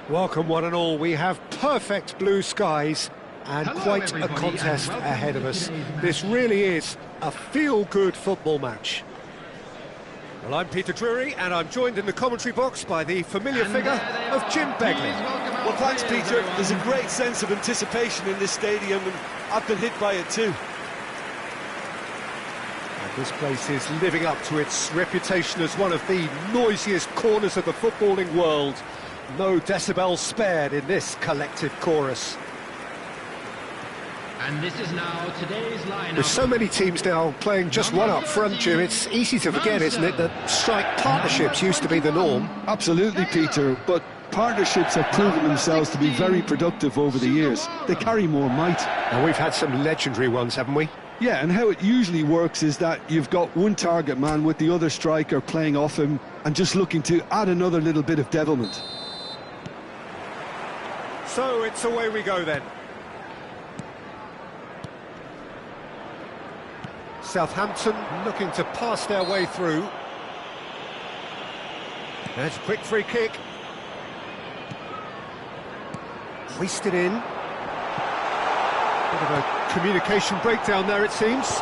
Welcome one and all. We have perfect blue skies and quite a contest ahead of us. This really is a feel-good football match. Well, I'm Peter Drury and I'm joined in the commentary box by the familiar figure of Jim Begley. Well, thanks, Peter. There's a great sense of anticipation in this stadium, and I've been hit by it too. And this place is living up to its reputation as one of the noisiest corners of the footballing world. No decibels spared in this collective chorus. And this is now today's lineup. With so many teams now playing just one up front, Jim, it's easy to forget, isn't it, that strike partnerships used to be the norm. Absolutely, Peter, but partnerships have proven themselves to be very productive over the years. They carry more might. And we've had some legendary ones, haven't we? Yeah, and how it usually works is that you've got one target man with the other striker playing off him and just looking to add another little bit of devilment. So it's away we go then. Southampton looking to pass their way through. There's a quick free kick. Hoisted in. Bit of a communication breakdown there, it seems.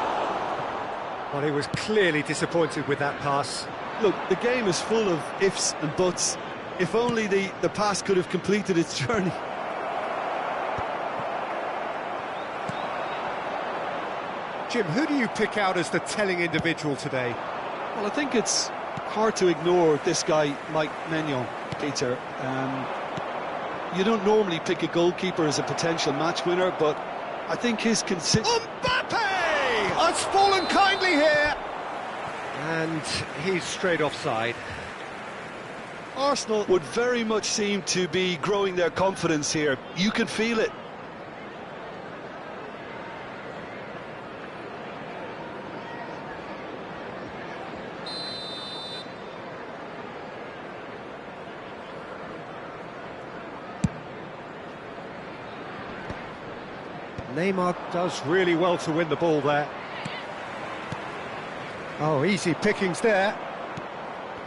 But he was clearly disappointed with that pass. Look, the game is full of ifs and buts. If only the pass could have completed its journey. Jim, who do you pick out as the telling individual today? Well, I think it's hard to ignore this guy, Mike Maignan, Peter. You don't normally pick a goalkeeper as a potential match winner, but I think his Mbappe has fallen kindly here! And he's straight offside. Arsenal would very much seem to be growing their confidence here. You can feel it. Neymar does really well to win the ball there. Oh, easy pickings there.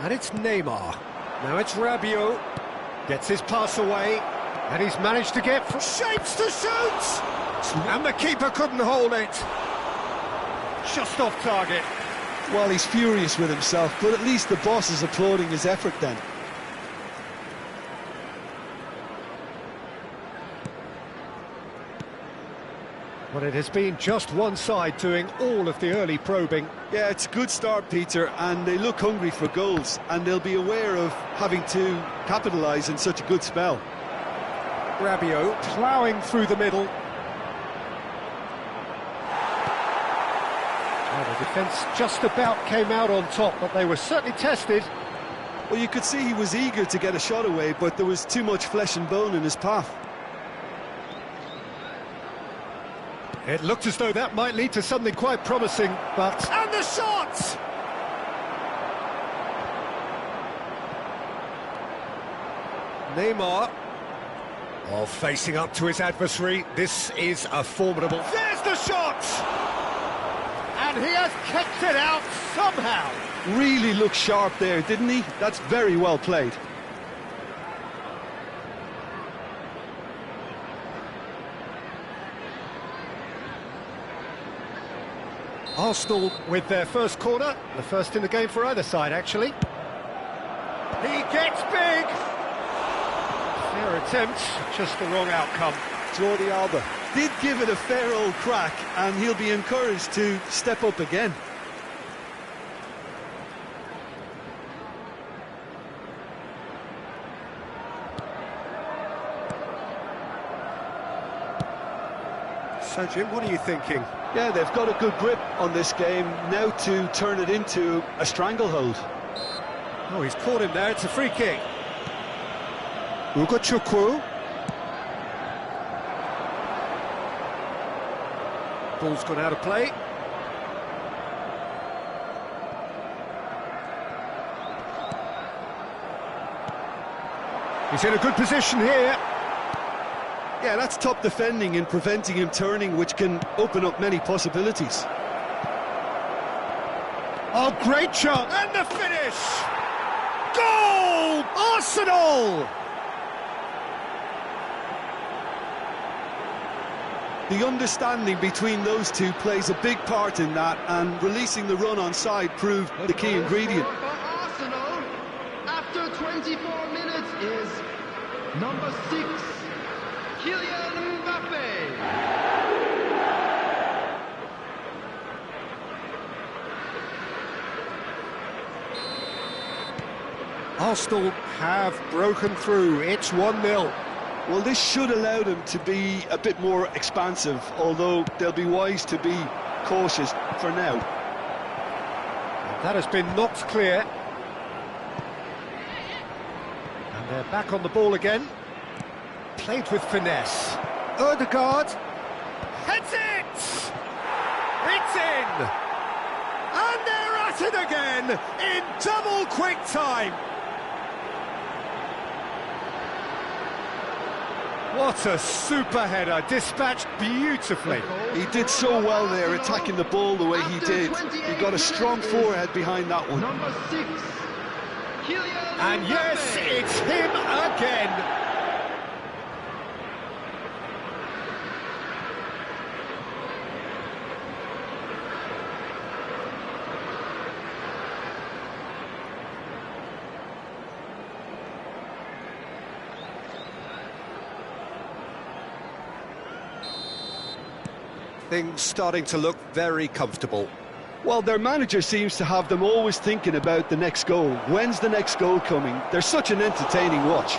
And it's Neymar. Now it's Rabiot. Gets his pass away. And he's managed to get from shapes to shoot! And the keeper couldn't hold it. Just off target. Well, he's furious with himself, but at least the boss is applauding his effort then. Well, it has been just one side doing all of the early probing. Yeah, it's a good start, Peter, and they look hungry for goals, and they'll be aware of having to capitalise in such a good spell. Rabiot ploughing through the middle. Well, the defence just about came out on top, but they were certainly tested. Well, you could see he was eager to get a shot away, but there was too much flesh and bone in his path. It looked as though that might lead to something quite promising, but... And the shot! Neymar. Oh, facing up to his adversary. This is a formidable... There's the shot! And he has kept it out somehow. Really looked sharp there, didn't he? That's very well played. Arsenal with their first corner, the first in the game for either side, actually. He gets big! Fair attempt, just the wrong outcome. Jordi Alba did give it a fair old crack, and he'll be encouraged to step up again. So, Jim, what are you thinking? Yeah, they've got a good grip on this game, now to turn it into a stranglehold. Oh, he's caught him there, it's a free kick. Ugochukwu. Ball's gone out of play. He's in a good position here. Yeah, that's top defending and preventing him turning, which can open up many possibilities. Oh, great shot! And the finish! Goal! Arsenal! The understanding between those two plays a big part in that, and releasing the run on side proved the key ingredient. For Arsenal, after 24 minutes, is number 6, Kylian Mbappe. Arsenal have broken through. It's 1-0. Well, this should allow them to be a bit more expansive, although they'll be wise to be cautious for now. That has been knocked clear. And they're back on the ball again. Played with finesse. Ødegaard heads it! It's in! And they're at it again in double quick time. What a super header, dispatched beautifully. He did so well there, attacking the ball the way he did. He got a strong forehead behind that one. Number 6, Kylian And Mbappe. yes, it's him again. Things starting to look very comfortable. Well, their manager seems to have them always thinking about the next goal. When's the next goal coming? They're such an entertaining watch.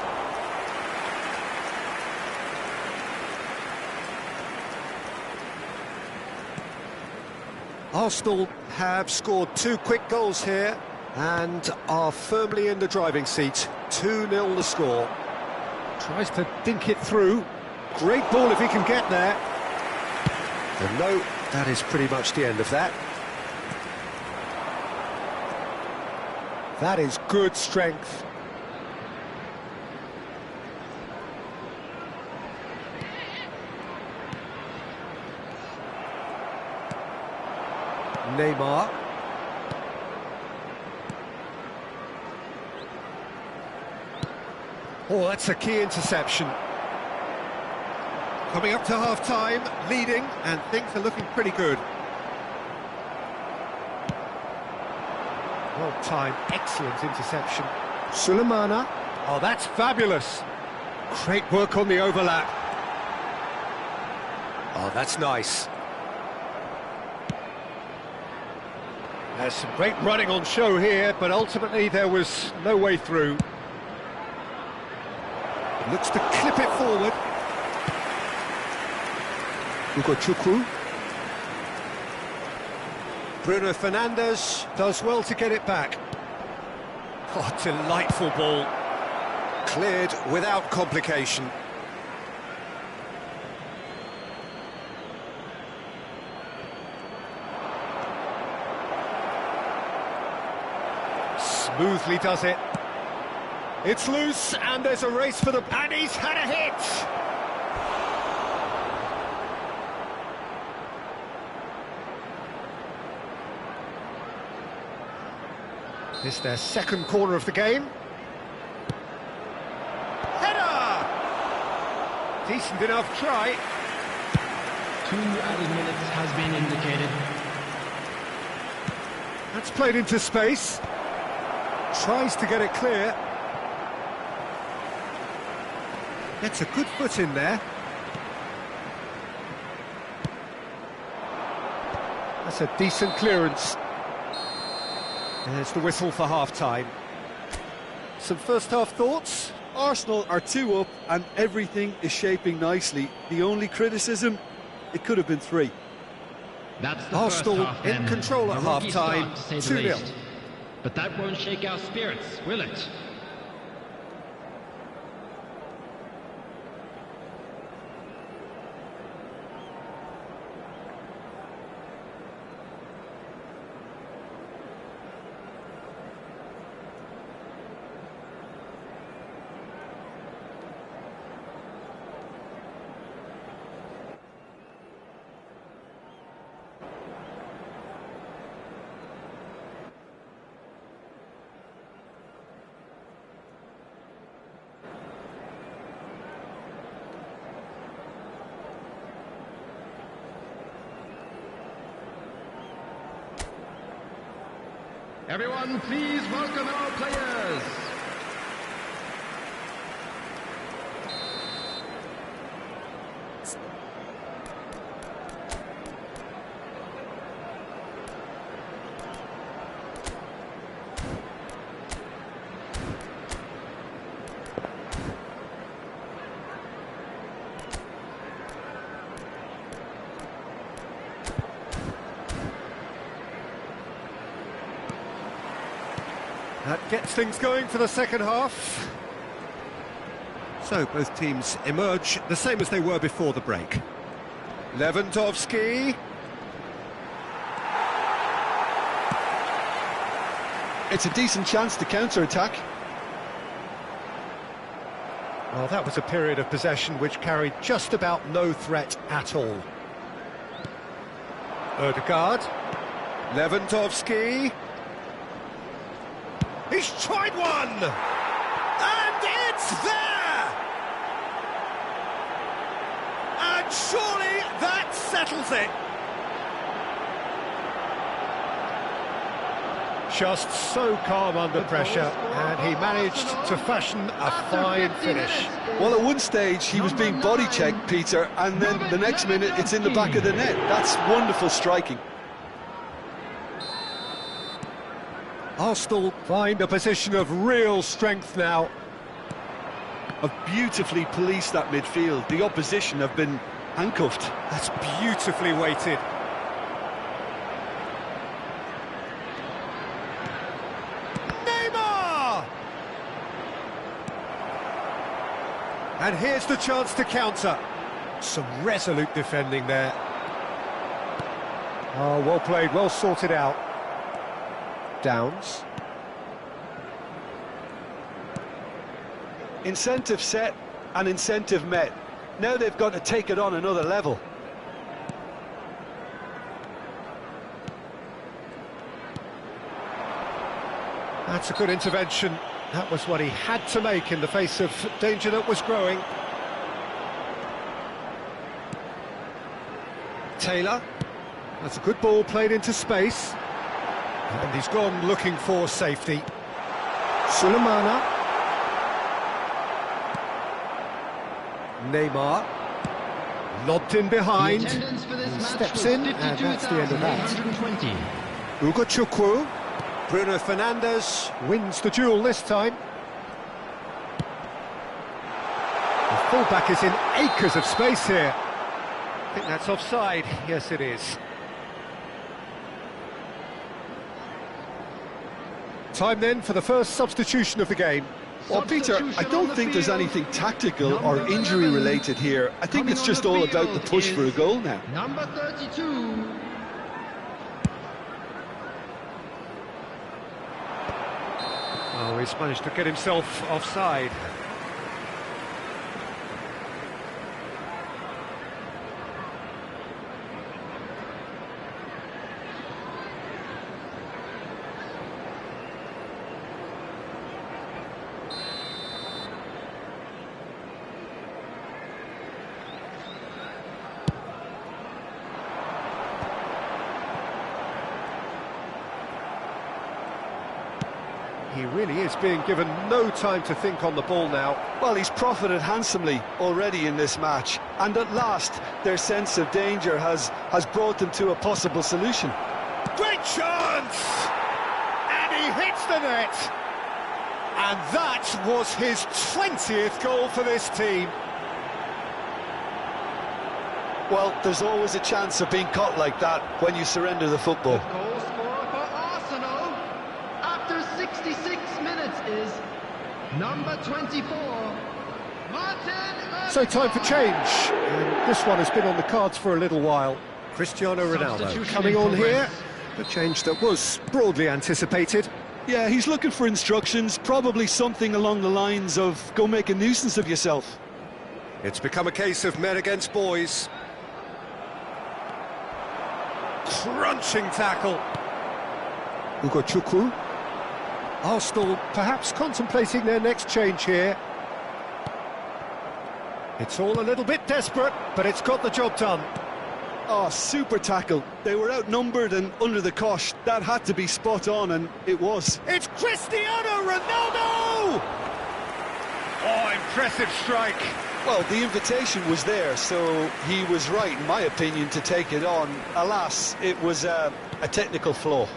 Arsenal have scored 2 quick goals here and are firmly in the driving seat. 2-0 the score. Tries to dink it through. Great ball if he can get there. And no, that is pretty much the end of that. That is good strength. Neymar. Oh, that's a key interception. Coming up to half-time, leading, and things are looking pretty good. Well-timed, excellent interception. Sulemana. Oh, that's fabulous. Great work on the overlap. Oh, that's nice. There's some great running on show here, but ultimately there was no way through. Looks to clip it forward. Hugo Chukwu. Bruno Fernandes does well to get it back. Oh, delightful ball. Cleared without complication. Smoothly does it. It's loose, and there's a race for the... And he's had a hit! This is their second corner of the game. Header! Decent enough try. 2 added minutes has been indicated. That's played into space. Tries to get it clear. Gets a good foot in there. That's a decent clearance. There's the whistle for half-time. Some first-half thoughts? Arsenal are 2 up and everything is shaping nicely. The only criticism, it could have been 3. That's the Arsenal first half, in then. control at A rocky half-time, start, to say the 2-0. least. But that won't shake our spirits, will it? Everyone, please welcome our players. That gets things going for the second half. So both teams emerge the same as they were before the break. Lewandowski. It's a decent chance to counter-attack. Well, that was a period of possession which carried just about no threat at all. Ødegaard. Lewandowski. He's tried one! And it's there! And surely that settles it. Just so calm under pressure, and he managed to fashion a fine finish. Well, at one stage he was being body-checked, Peter, and then the next minute it's in the back of the net. That's wonderful striking. Arsenal find a position of real strength now. Have beautifully policed that midfield. The opposition have been handcuffed. That's beautifully weighted. Neymar! And here's the chance to counter. Some resolute defending there. Oh, well played, well sorted out. Downs. Incentive set and incentive met. Now they've got to take it on another level. That's a good intervention. That was what he had to make in the face of danger that was growing. Taylor. That's a good ball played into space. And he's gone looking for safety. Sulemana. Neymar. Lobbed in behind. He steps in, and that's the end of that. Ugo Chukwu. Bruno Fernandes wins the duel this time. The fullback is in acres of space here. I think that's offside. Yes, it is. Time then for the first substitution of the game. Well, Peter, I don't think there's anything tactical or injury-related here. I think it's just all about the push for a goal now. Number 32. Oh, he's managed to get himself offside. He really is being given no time to think on the ball now. Well, he's profited handsomely already in this match, and at last their sense of danger has brought them to a possible solution. Great chance! And he hits the net! And that was his 20th goal for this team. Well, there's always a chance of being caught like that when you surrender the football. The goal scorer for Arsenal after 66 minutes is number 24, Martin. So time for change. And this one has been on the cards for a little while. Cristiano Ronaldo coming on here. A change that was broadly anticipated. Yeah, he's looking for instructions, probably something along the lines of go make a nuisance of yourself. It's become a case of men against boys. Crunching tackle. Ugo Chukwu. Arsenal perhaps contemplating their next change here. It's all a little bit desperate, but it's got the job done. Oh, super tackle. They were outnumbered and under the cosh. That had to be spot on, and it was. It's Cristiano Ronaldo! Oh, impressive strike. Well, the invitation was there, so he was right, in my opinion, to take it on. Alas, it was a technical flaw.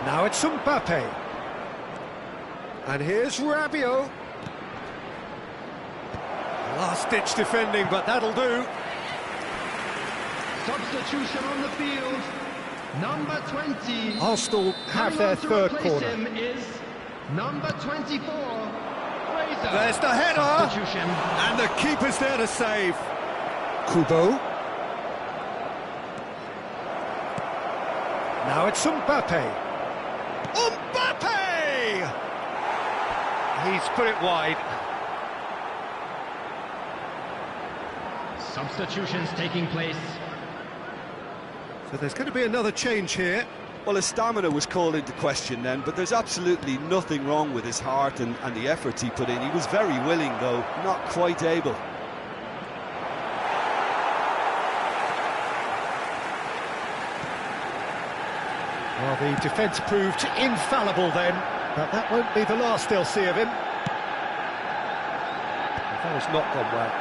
Now it's Mbappe. And here's Rabiot. Last-ditch defending, but that'll do. Substitution on the field. Number 20. Arsenal have their third corner. Him is number 24. Fraser. There's the header. Substitution. And the keeper's there to save. Kubo. Now it's Mbappe. Mbappe! He's put it wide. Substitutions taking place. So there's going to be another change here. Well, his stamina was called into question then, but there's absolutely nothing wrong with his heart and the efforts he put in. He was very willing, though, not quite able. Well, the defence proved infallible then, but that won't be the last they'll see of him. That has not gone well.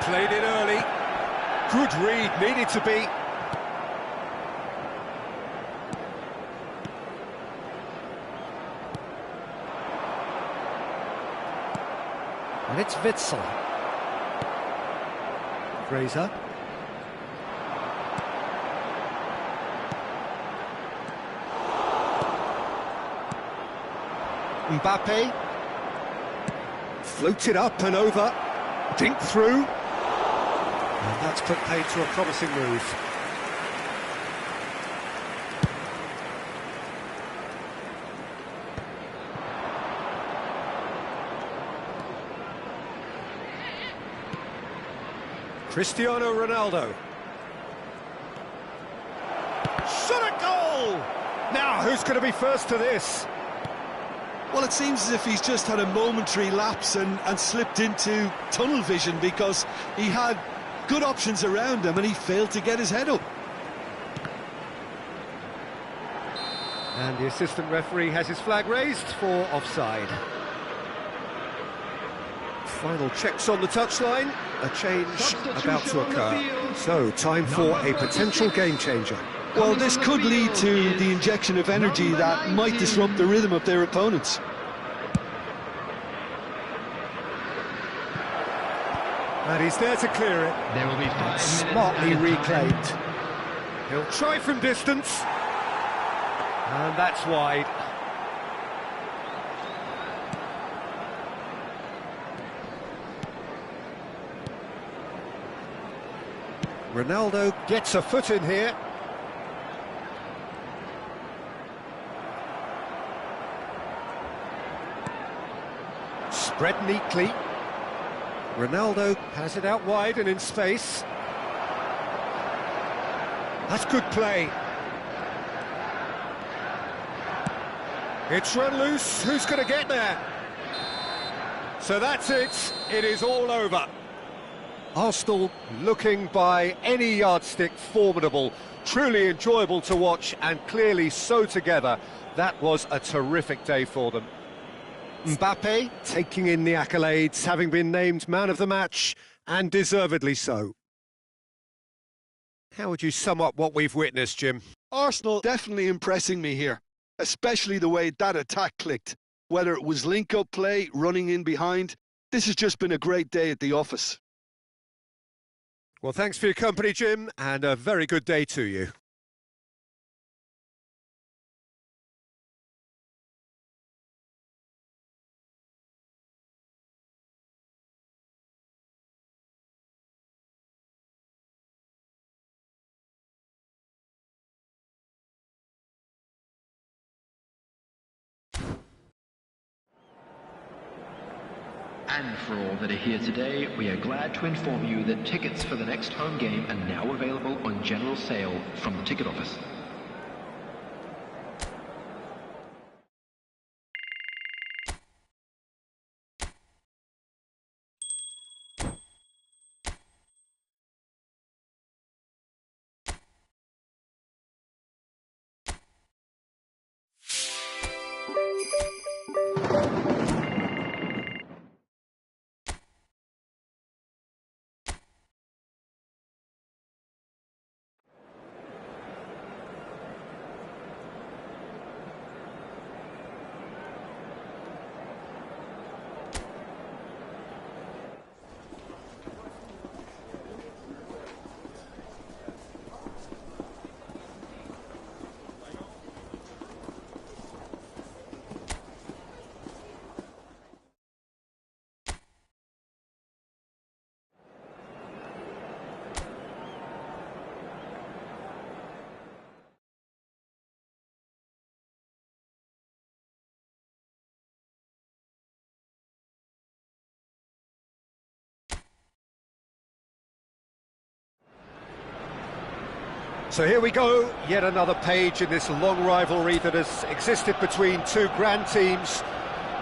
Played it early. Good read, needed to be. And it's Witsel. Fraser. Mbappe. Floated up and over. Dink through. And that's put paid to a promising move. Cristiano Ronaldo. Shot a goal! Now, who's going to be first to this? Well, it seems as if he's just had a momentary lapse and slipped into tunnel vision, because he had good options around him and he failed to get his head up. And the assistant referee has his flag raised for offside. Final checks on the touchline. A change about to occur. So, time for a potential game changer. Well, this could lead to the injection of energy that might disrupt the rhythm of their opponents. And he's there to clear it. There will be 5 minutes. Smartly added time. reclaimed. He'll try from distance. And that's wide. Ronaldo gets a foot in here. Spread neatly. Ronaldo has it out wide and in space. That's good play. It's run loose. Who's going to get there? So that's it. It is all over. Arsenal looking by any yardstick formidable, truly enjoyable to watch, and clearly so together. That was a terrific day for them. Mbappe taking in the accolades, having been named man of the match, and deservedly so. How would you sum up what we've witnessed, Jim? Arsenal definitely impressing me here, especially the way that attack clicked. Whether it was link-up play, running in behind, this has just been a great day at the office. Well, thanks for your company, Jim, and a very good day to you. And for all that are here today, we are glad to inform you that tickets for the next home game are now available on general sale from the ticket office. So here we go, yet another page in this long rivalry that has existed between two grand teams.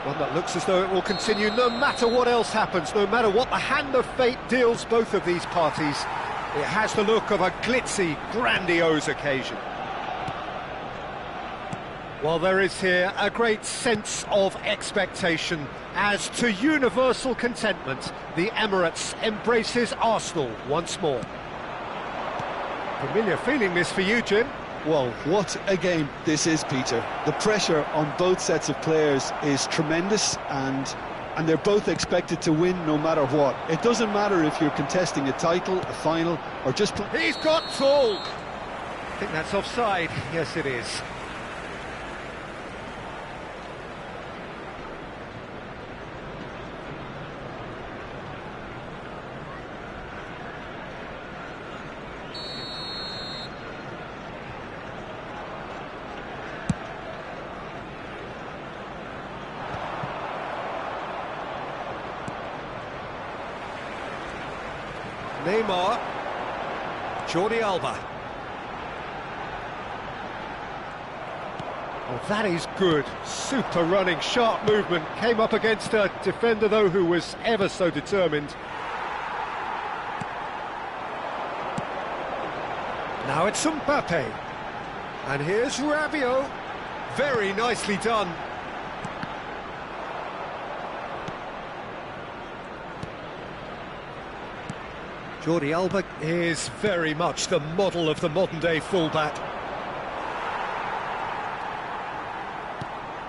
One that looks as though it will continue no matter what else happens, no matter what the hand of fate deals both of these parties. It has the look of a glitzy, grandiose occasion. Well, there is here a great sense of expectation as to universal contentment. The Emirates embraces Arsenal once more. Familiar feeling this for you, Jim. Well, what a game this is, Peter. The pressure on both sets of players is tremendous, and they're both expected to win no matter what. It doesn't matter if you're contesting a title, a final, or just... He's got full! I think that's offside. Yes, it is. Neymar, Jordi Alba. Oh, that is good. Super running, sharp movement. Came up against a defender, though, who was ever so determined. Now it's Mbappe. And here's Rabiot. Very nicely done. Jordi Alba is very much the model of the modern-day fullback.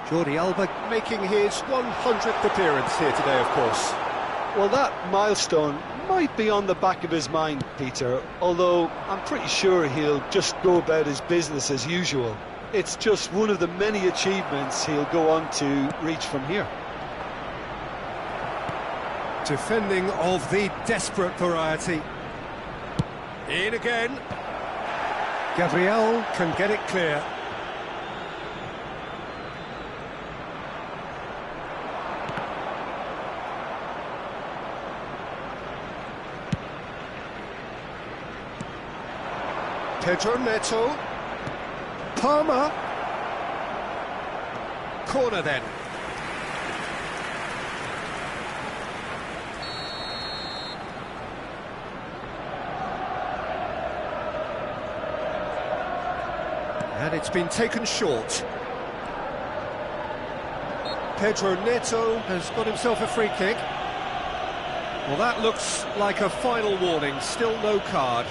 Jordi Alba making his 100th appearance here today, of course. Well, that milestone might be on the back of his mind, Peter, although I'm pretty sure he'll just go about his business as usual. It's just one of the many achievements he'll go on to reach from here. Defending of the desperate variety. In again. Gabriel can get it clear. Pedro Neto. Palmer. Corner then. And it's been taken short. Pedro Neto has got himself a free kick. Well, that looks like a final warning, still no card.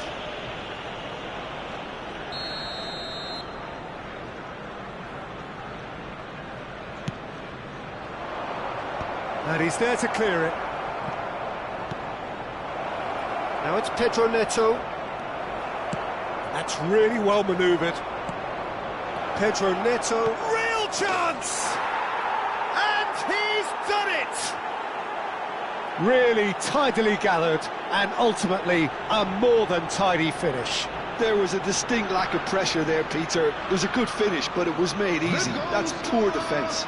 And he's there to clear it. Now it's Pedro Neto. That's really well manoeuvred. Pedro Neto, real chance! And he's done it! Really tidily gathered, and ultimately a more than tidy finish. There was a distinct lack of pressure there, Peter. It was a good finish, but it was made easy. That's poor defence.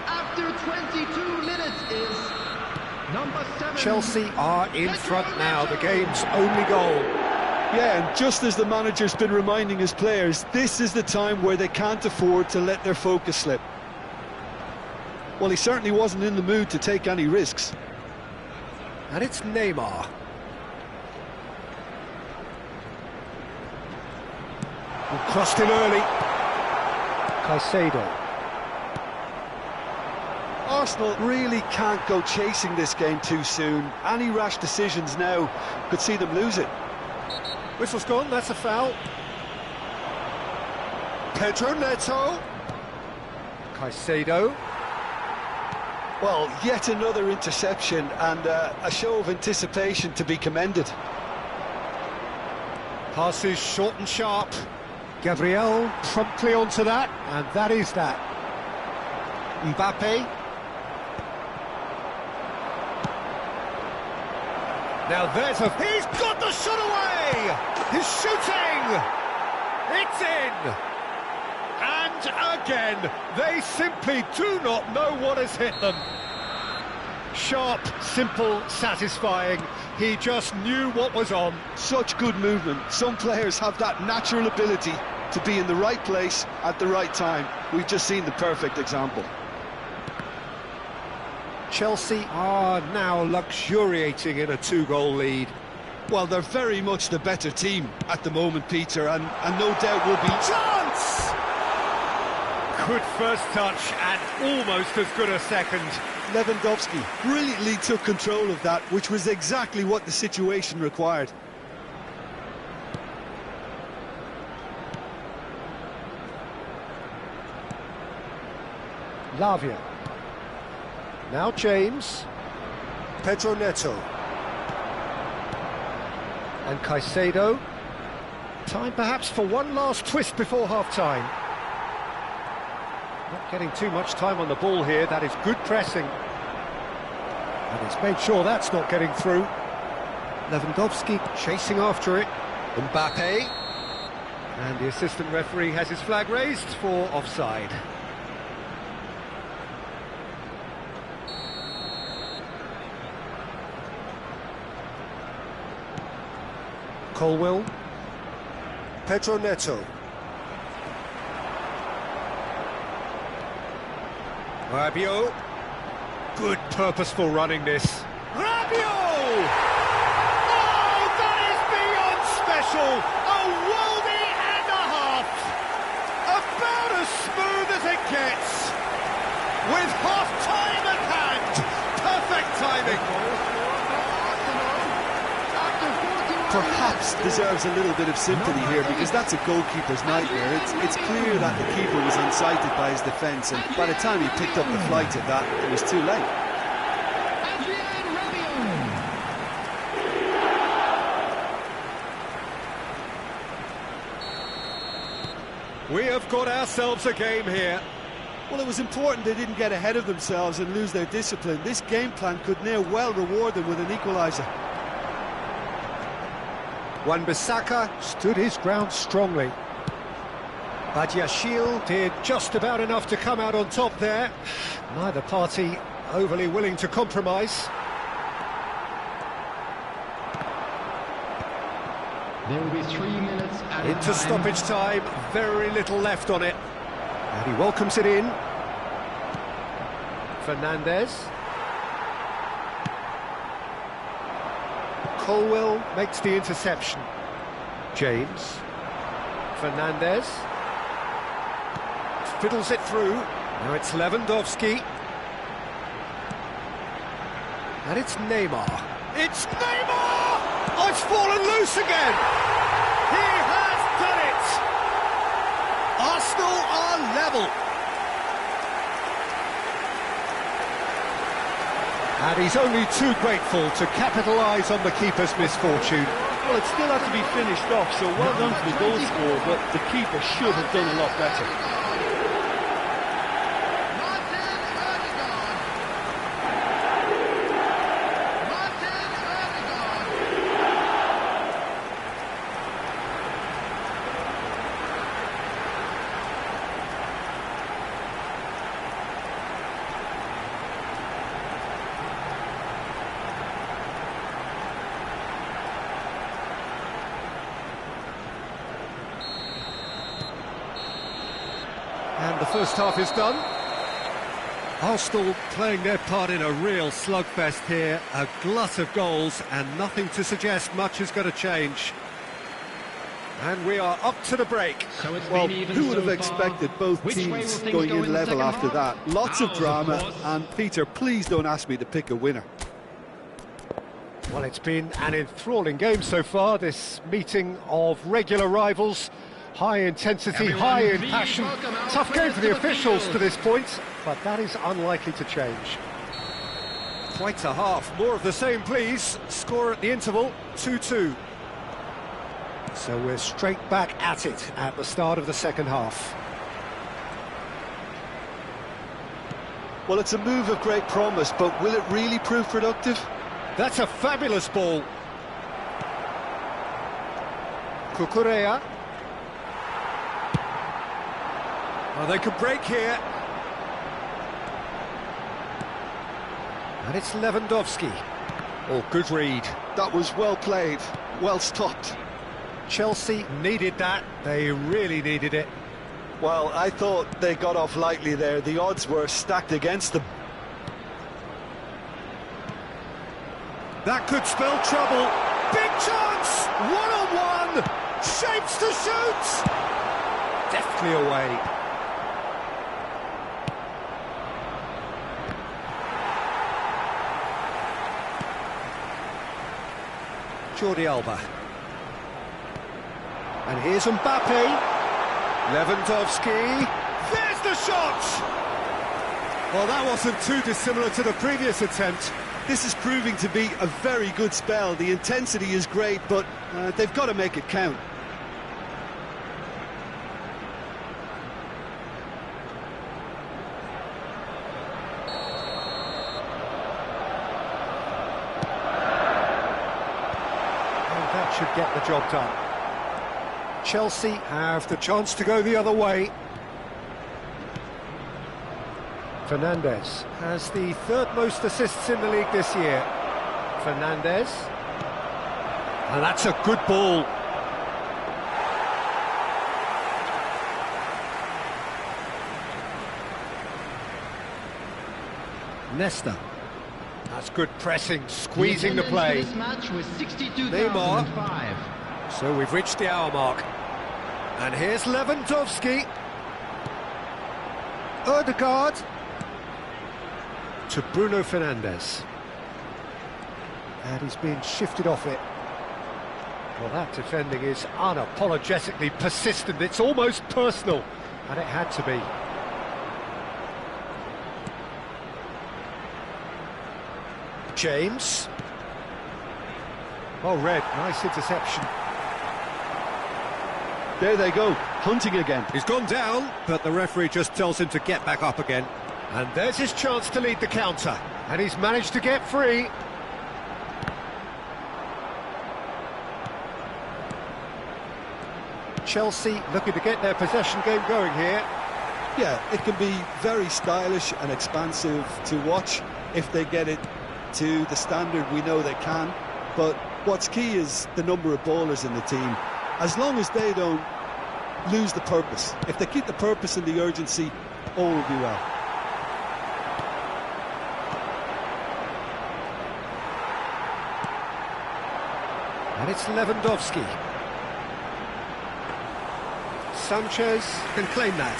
After 22 minutes is number 7. Chelsea are in front now, the game's only goal. Yeah, and just as the manager's been reminding his players, this is the time where they can't afford to let their focus slip. Well, he certainly wasn't in the mood to take any risks. And it's Neymar. Crossed in early. Caicedo. Arsenal really can't go chasing this game too soon. Any rash decisions now could see them lose it. Whistle's gone, that's a foul. Pedro Neto. Caicedo. Well, yet another interception and a show of anticipation to be commended. Passes short and sharp. Gabriel promptly onto that, and that is that. Mbappe. Now there's a... He's got the shot away! He's shooting! It's in! And again, they simply do not know what has hit them. Sharp, simple, satisfying. He just knew what was on. Such good movement. Some players have that natural ability to be in the right place at the right time. We've just seen the perfect example. Chelsea are now luxuriating in a 2-goal lead. Well, they're very much the better team at the moment, Peter, and no doubt will be... Chance! Good first touch and almost as good a second. Lewandowski brilliantly took control of that, which was exactly what the situation required. Lavia. Now James. Pedro Neto. And Caicedo. Time perhaps for one last twist before half-time. Not getting too much time on the ball here. That is good pressing. And he's made sure that's not getting through. Lewandowski chasing after it. Mbappe. And the assistant referee has his flag raised for offside. Colwill. Pedro Neto. Rabiot. Good purposeful running this. Rabiot! Oh, that is beyond special! A worldie and a half! About as smooth as it gets! With half-time at hand! Perfect timing! Perhaps deserves a little bit of sympathy here, because that's a goalkeeper's nightmare. It's clear that the keeper was unsighted by his defence, and by the time he picked up the flight of that, it was too late. We have got ourselves a game here. Well, it was important they didn't get ahead of themselves and lose their discipline. This game plan could near well reward them with an equaliser. Wan-Bissaka stood his ground strongly. Badiashile did just about enough to come out on top there. Neither party overly willing to compromise. There will be 3 minutes at a Into time. stoppage time, very little left on it. And he welcomes it in. Fernandes. Colwill makes the interception. James. Fernandes. Fiddles it through. Now it's Lewandowski. And it's Neymar. It's Neymar! Oh, it's fallen loose again! He has done it! Arsenal are level. And he's only too grateful to capitalise on the keeper's misfortune. Well, it still had to be finished off, so well done to the goal scorer, but the keeper should have done a lot better. And the first half is done. Arsenal playing their part in a real slugfest here. A glut of goals and nothing to suggest much is going to change. And we are up to the break. So it's Well, been even who would have so expected far. both Which way will teams things going go in the level second after half? that? Lots of Ours, drama, course. and Peter, please don't ask me to pick a winner. Well, it's been an enthralling game so far, this meeting of regular rivals. High intensity, Everyone, high in please passion. welcome our Tough game players for the to the officials field. to this point, but that is unlikely to change. Quite a half. More of the same, please. Score at the interval, 2-2. So we're straight back at it at the start of the second half. Well, it's a move of great promise, but will it really prove productive? That's a fabulous ball. Cucurella. Oh, they could break here. And it's Lewandowski. Oh, good read. That was well played, well stopped. Chelsea needed that. They really needed it. Well, I thought they got off lightly there. The odds were stacked against them. That could spell trouble. Big chance! One-on-one! Shapes to shoot! Deftly away. Jordi Alba. And here's Mbappe. Lewandowski. There's the shot! Well, that wasn't too dissimilar to the previous attempt. This is proving to be a very good spell. The intensity is great, but they've got to make it count. That should get the job done. Chelsea have the chance to go the other way. Fernandes has the third most assists in the league this year. Fernandes. And that's a good ball. Nesta. That's good pressing, squeezing the play. This match was Neymar. 62,005. So we've reached the hour mark. And here's Lewandowski. Odegaard. To Bruno Fernandes. And he's being shifted off it. Well, that defending is unapologetically persistent. It's almost personal. And it had to be. James. Oh, Red, nice interception. There they go, hunting again. He's gone down, but the referee just tells him to get back up again. And there's his chance to lead the counter. And he's managed to get free. Chelsea looking to get their possession game going here. Yeah, it can be very stylish and expansive to watch if they get it to the standard we know they can. But what's key is the number of ballers in the team. As long as they don't lose the purpose, if they keep the purpose and the urgency, all will be well. And it's Lewandowski. Sanchez can claim that.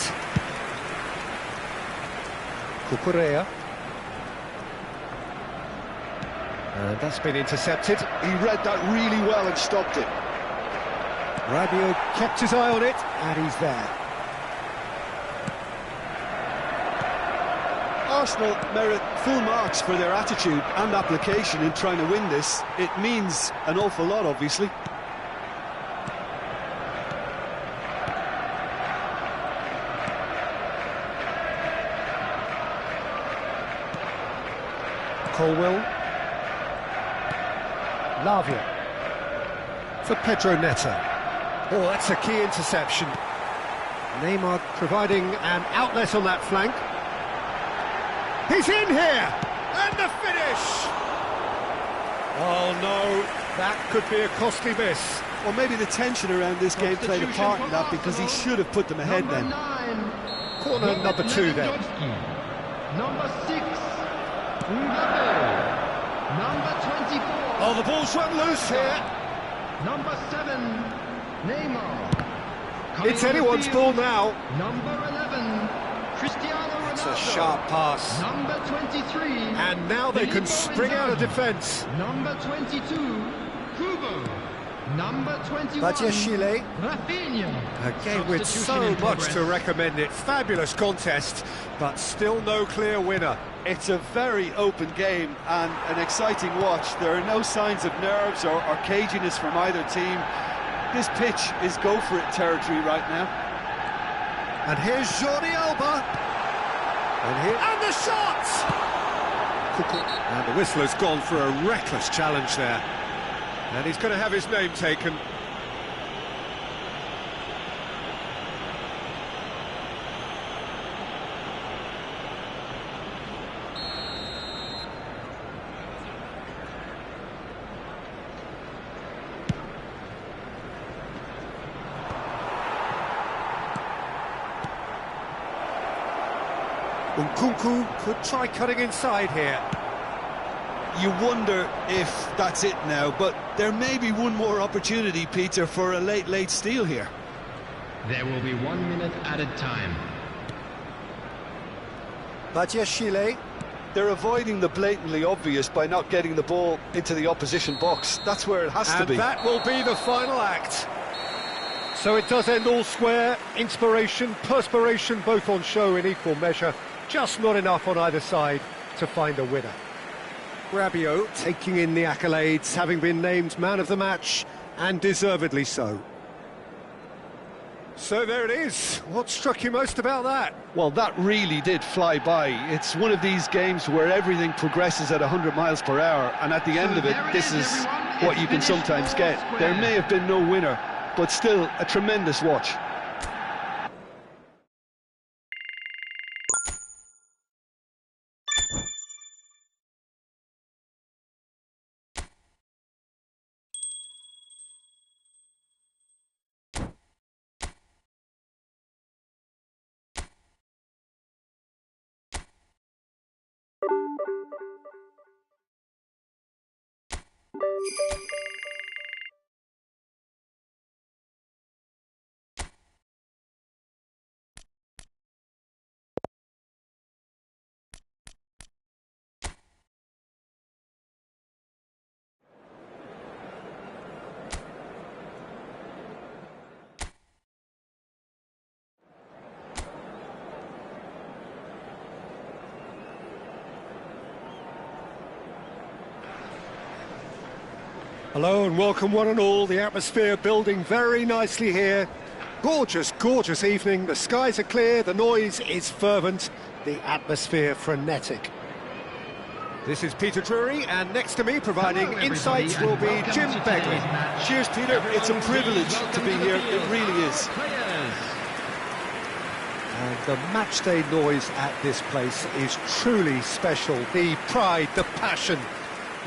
Cucurella. And that's been intercepted. He read that really well and stopped it. Rabiot kept his eye on it, and he's there. Arsenal merit full marks for their attitude and application in trying to win this. It means an awful lot, obviously. Colwill. Lavia. For Pedro Neto. Oh, that's a key interception. Neymar providing an outlet on that flank. He's in here! And the finish! Oh no, that could be a costly miss. Or maybe the tension around this game played a part in that, because he should have put them ahead then. Corner number 2 then. Number 6, Mbappe. Number 24. Oh, the ball's run loose here. Number 7, Neymar. It's anyone's ball now. Number 11, Cristiano Ronaldo. It's a sharp pass. Number 23. And now they can spring out of defence. Number 22, Kubo. Number 21, Badiashile. Rafinha. A game with so Substitution in much progress. to recommend it. Fabulous contest, but still no clear winner. It's a very open game and an exciting watch. There are no signs of nerves or caginess from either team. This pitch is go-for-it territory right now. And here's Jordi Alba. And the shot! And the whistler's gone for a reckless challenge there. And he's going to have his name taken. Nkunku could try cutting inside here. You wonder if that's it now, but there may be one more opportunity, Peter, for a late steal here. There will be 1 minute added time. Badiashile. They're avoiding the blatantly obvious by not getting the ball into the opposition box. That's where it has to be. And that will be the final act. So it does end all square. Inspiration, perspiration, both on show in equal measure. Just not enough on either side to find a winner. Rabiot taking in the accolades, having been named man of the match, and deservedly so. So there it is. What struck you most about that? Well, that really did fly by. It's one of these games where everything progresses at 100 miles per hour, and at the end of it, this is what you can sometimes get. There may have been no winner, but still a tremendous watch. Hello and welcome one and all. The atmosphere building very nicely here. Gorgeous, gorgeous evening. The skies are clear, the noise is fervent, the atmosphere frenetic. This is Peter Drury, and next to me providing insights will be Jim Begley. Cheers, Peter. It's a privilege to be here. It really is. And the matchday noise at this place is truly special. The pride, the passion.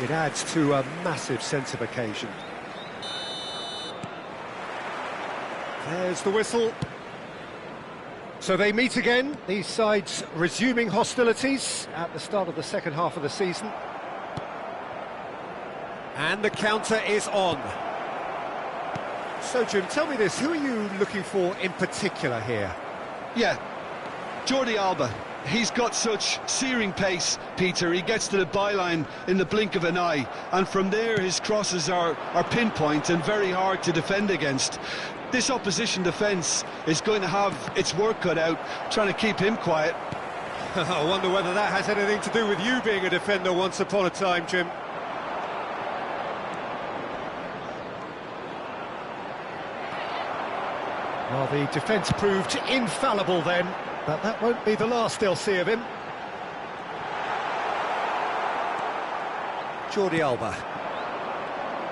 It adds to a massive sense of occasion. There's the whistle. So they meet again, these sides resuming hostilities at the start of the second half of the season. And the counter is on. So Jim, tell me this, who are you looking for in particular here? Yeah, Jordi Alba. He's got such searing pace, Peter. He gets to the byline in the blink of an eye, and from there his crosses are pinpoint and very hard to defend against. This opposition defence is going to have its work cut out trying to keep him quiet. I wonder whether that has anything to do with you being a defender once upon a time, Jim. Well, the defence proved infallible then. But that won't be the last they'll see of him. Jordi Alba.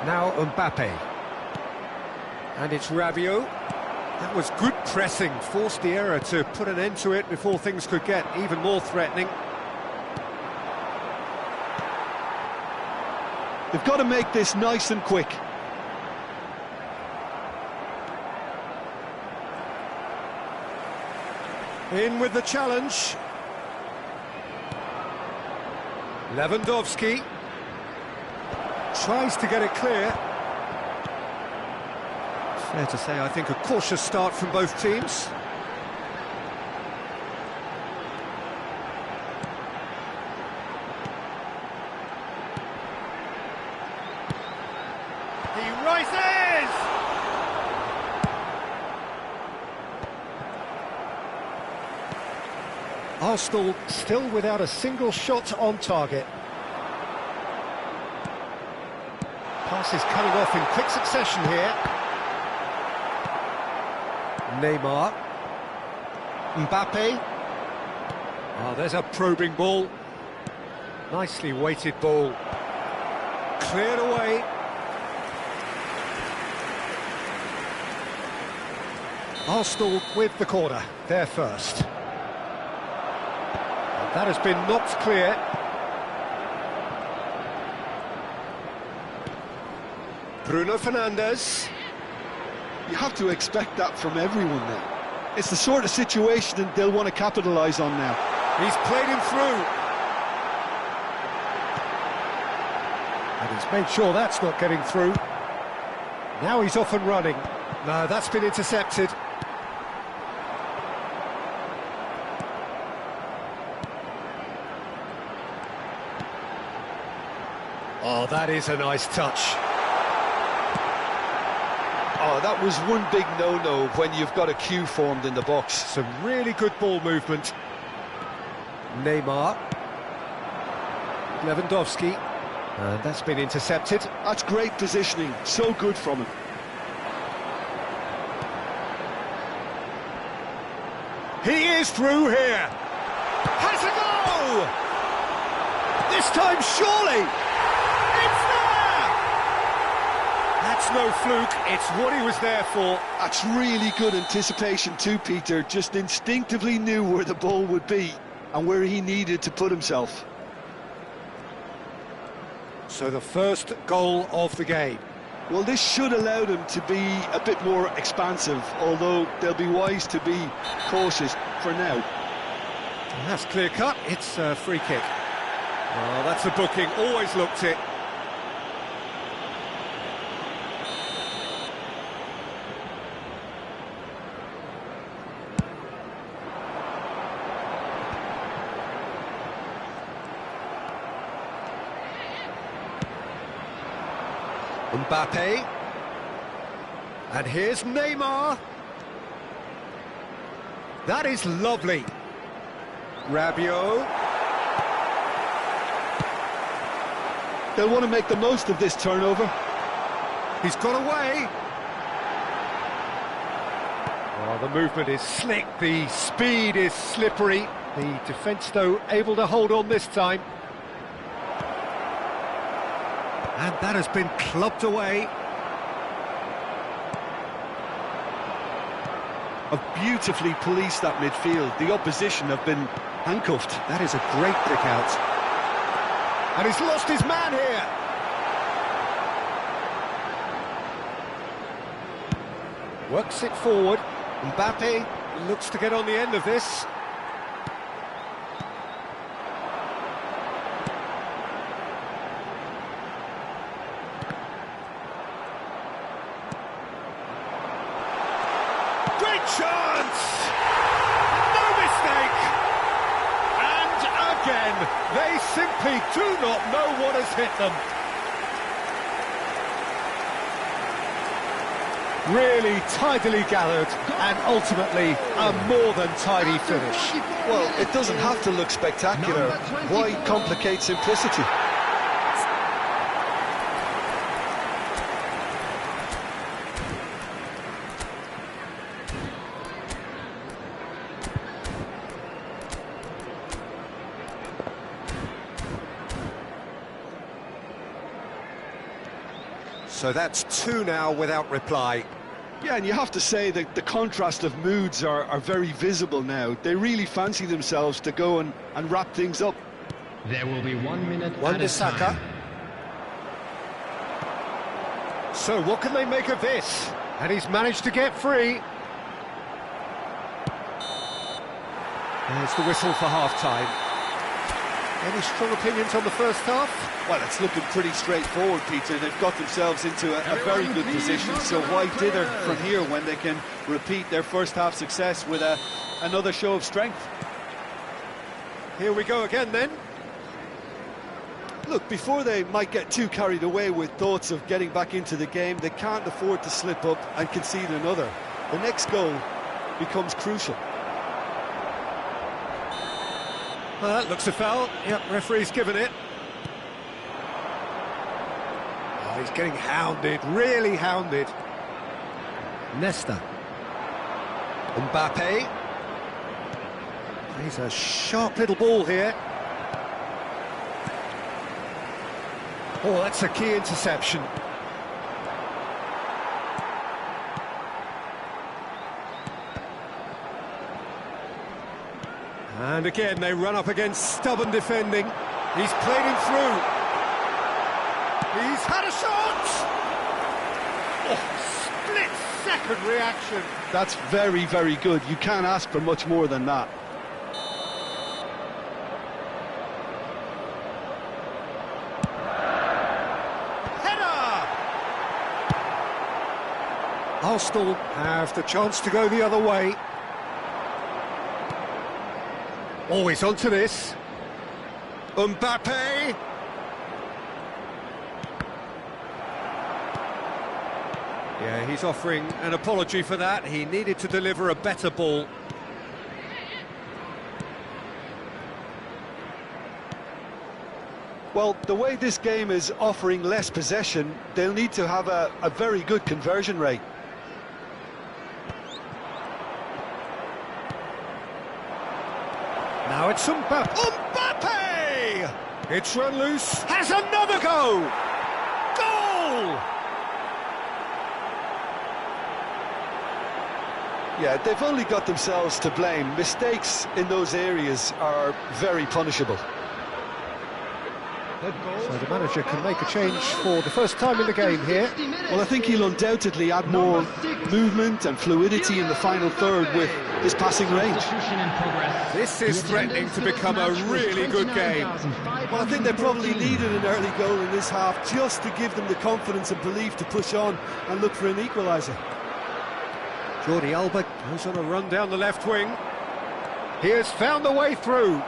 Now Mbappe. And it's Rabiot. That was good pressing, forced the error to put an end to it before things could get even more threatening. They've got to make this nice and quick. In with the challenge. Lewandowski tries to get it clear. Fair to say, I think, a cautious start from both teams. He rises! Arsenal still without a single shot on target. Passes coming off in quick succession here. Neymar. Mbappe. Oh, there's a probing ball. Nicely weighted ball. Cleared away. Arsenal with the corner, they're first. That has been knocked clear. Bruno Fernandes. You have to expect that from everyone now. It's the sort of situation that they'll want to capitalise on now. He's played him through. And he's made sure that's not getting through. Now he's off and running. No, that's been intercepted. Oh, that is a nice touch. Oh, that was one big no-no when you've got a queue formed in the box. Some really good ball movement. Neymar. Lewandowski. And that's been intercepted. That's great positioning, so good from him. He is through here. Has a go! This time, surely! It's there! That's no fluke, it's what he was there for. That's really good anticipation too, Peter. Just instinctively knew where the ball would be and where he needed to put himself. So the first goal of the game. Well, this should allow them to be a bit more expansive, although they'll be wise to be cautious for now. And that's clear-cut, it's a free kick. Oh, that's a booking, always looked it. Mbappe. And here's Neymar. That is lovely. Rabiot. They'll want to make the most of this turnover. He's got away. Oh, the movement is slick, the speed is slippery. The defence, though, able to hold on this time. And that has been clubbed away. Have beautifully policed that midfield. The opposition have been handcuffed. That is a great pick out. And he's lost his man here. Works it forward. Mbappe looks to get on the end of this. Great chance! No mistake! And again, they simply do not know what has hit them. Really tidily gathered, and ultimately a more than tidy finish. Well, it doesn't have to look spectacular. Why complicate simplicity? So that's two now without reply. Yeah, and you have to say that the contrast of moods are very visible now. They really fancy themselves to go and wrap things up. There will be 1 minute Wan-Bissaka. at a time. So what can they make of this? And he's managed to get free. There's the whistle for half-time. Any strong opinions on the first half? Well, it's looking pretty straightforward, Peter. They've got themselves into a very good position, so why dither from here when they can repeat their first half success with another show of strength? Here we go again then. Look, before they might get too carried away with thoughts of getting back into the game, they can't afford to slip up and concede another. The next goal becomes crucial. Well, that looks a foul. Yep, referee's given it. Oh, he's getting hounded, really hounded. Nesta. Mbappe. He's a sharp little ball here. Oh, that's a key interception. And again, they run up against stubborn defending. He's played him through. He's had a shot! Oh, split-second reaction. That's very, very good. You can't ask for much more than that. Arsenal have the chance to go the other way. Always onto this. Mbappe. Yeah, he's offering an apology for that. He needed to deliver a better ball. Well, the way this game is offering less possession, they'll need to have a very good conversion rate. Now it's Mbappe! It's run loose, has another go! Goal! Yeah, they've only got themselves to blame. Mistakes in those areas are very punishable. So the manager can make a change for the first time in the game here. Well, I think he'll undoubtedly add more movement and fluidity in the final third with his passing range. This is threatening to become a really good game. Well, I think they probably needed an early goal in this half just to give them the confidence and belief to push on and look for an equaliser. Jordi Alba goes on a run down the left wing. He has found the way through.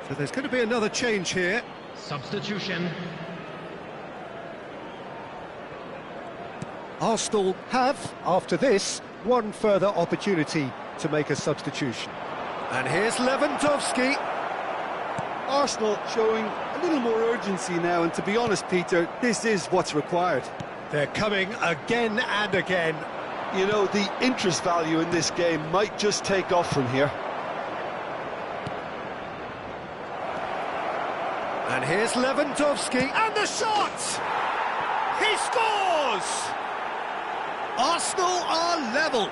So there's going to be another change here. Substitution. Arsenal have, after this, one further opportunity to make a substitution. And here's Lewandowski. Arsenal showing a little more urgency now, and to be honest, Peter, this is what's required. They're coming again and again. You know, the interest value in this game might just take off from here. And here's Lewandowski, and the shot! He scores! Arsenal are level.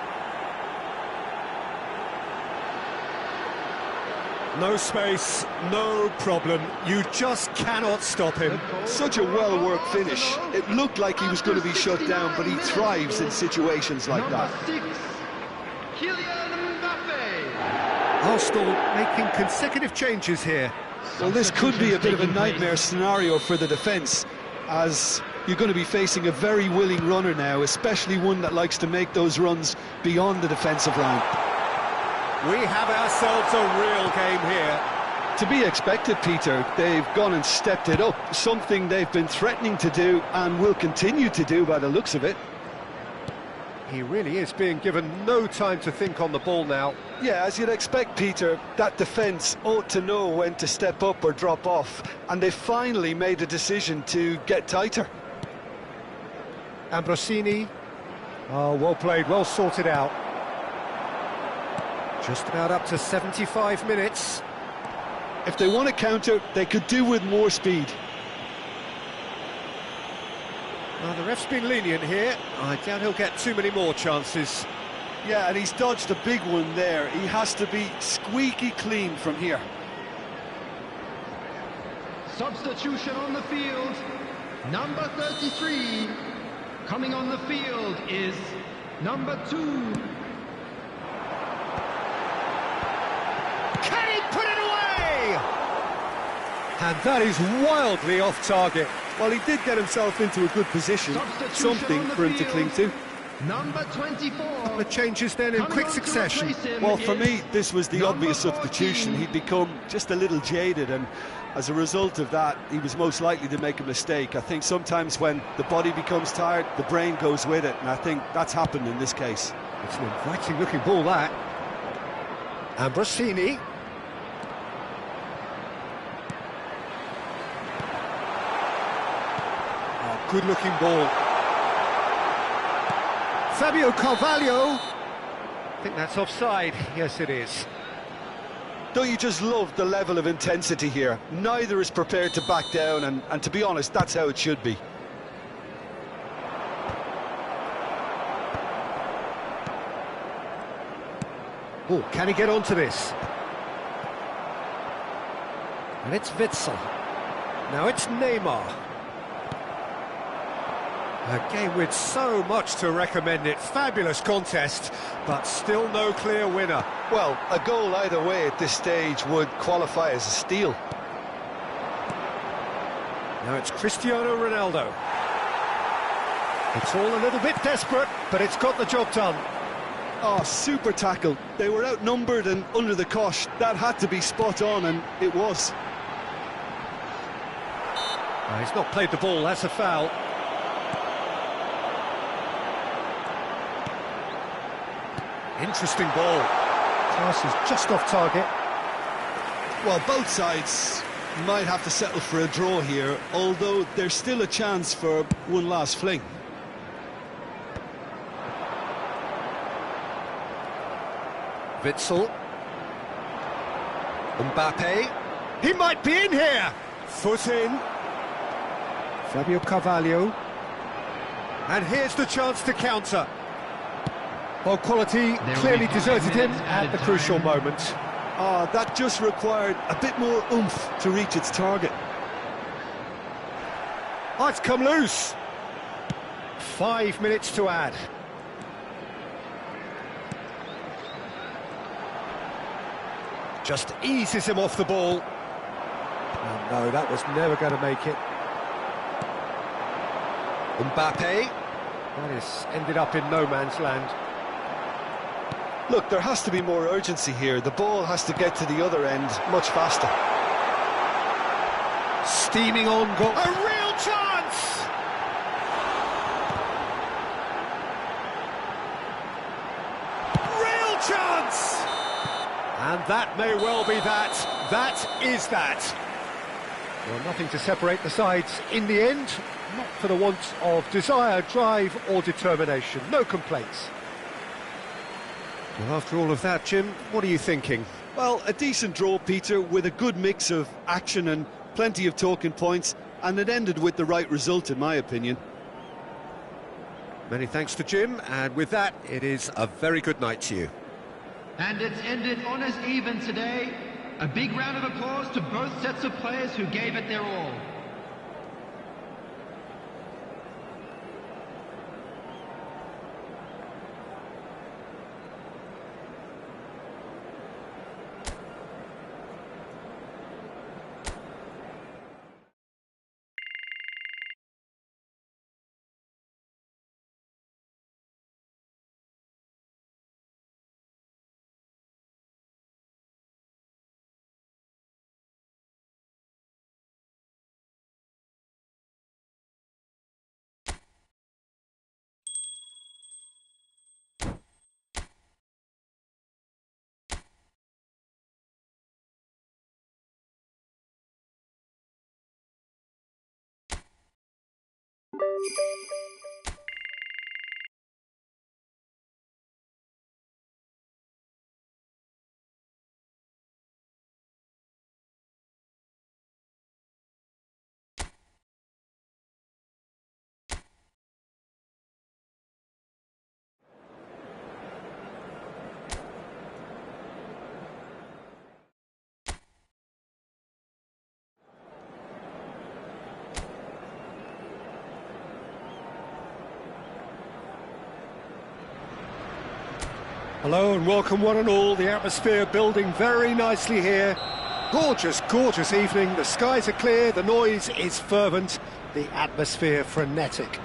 No space, no problem. You just cannot stop him. Such a well-worked finish. It looked like he was going to be shut down, but he thrives in situations like that. Number 6, Kylian Mbappe. Arsenal making consecutive changes here. Well, this could be a bit of a nightmare scenario for the defence, as you're going to be facing a very willing runner now, especially one that likes to make those runs beyond the defensive line. We have ourselves a real game here. To be expected, Peter. They've gone and stepped it up, something they've been threatening to do and will continue to do by the looks of it. He really is being given no time to think on the ball now. Yeah, as you'd expect, Peter, that defence ought to know when to step up or drop off, and they finally made a decision to get tighter. Ambrosini. Oh, well played, well sorted out. Just about up to 75 minutes. If they want to counter, they could do with more speed. Well, the ref's been lenient here. I doubt he'll get too many more chances. Yeah, and he's dodged a big one there. He has to be squeaky clean from here. Substitution on the field. Number 33. Coming on the field is number 2. Can he put it away? And that is wildly off target. Well, he did get himself into a good position, something for him to cling to. Number 24. The changes then in quick succession. Well, for me, this was the obvious substitution. He'd become just a little jaded, and as a result of that, he was most likely to make a mistake. I think sometimes when the body becomes tired, the brain goes with it, and I think that's happened in this case. It's an inviting looking ball, that. Ambrosini. Oh, good looking ball. Fabio Carvalho. I think that's offside. Yes, it is. Don't you just love the level of intensity here? Neither is prepared to back down, and to be honest, that's how it should be. Oh, can he get onto this? And it's Witsel. Now it's Neymar. A game with so much to recommend it. Fabulous contest, but still no clear winner. Well, a goal either way at this stage would qualify as a steal. Now it's Cristiano Ronaldo. It's all a little bit desperate, but it's got the job done. Oh, super tackle. They were outnumbered and under the cosh. That had to be spot on, and it was. He's not played the ball, that's a foul. Interesting ball. Pass is just off target. Well, both sides might have to settle for a draw here, although there's still a chance for one last fling. Witsel. Mbappe. He might be in here. Foot in. Fabio Carvalho. And here's the chance to counter. Well, quality clearly deserted him at the crucial moment. That just required a bit more oomph to reach its target. Oh, it's come loose. 5 minutes to add. Just eases him off the ball. Oh, no, that was never going to make it. Mbappe. That has ended up in no man's land. Look, there has to be more urgency here. The ball has to get to the other end much faster. Steaming on goal. A real chance! Real chance! And that may well be that. That is that. Well, nothing to separate the sides in the end. Not for the want of desire, drive or determination. No complaints. Well, after all of that, Jim, what are you thinking? Well, a decent draw, Peter, with a good mix of action and plenty of talking points, and it ended with the right result, in my opinion. Many thanks to Jim, and with that, it is a very good night to you. And it's ended on as even today. A big round of applause to both sets of players who gave it their all. Hello and welcome one and all. The atmosphere building very nicely here. Gorgeous, gorgeous evening. The skies are clear, the noise is fervent, the atmosphere frenetic.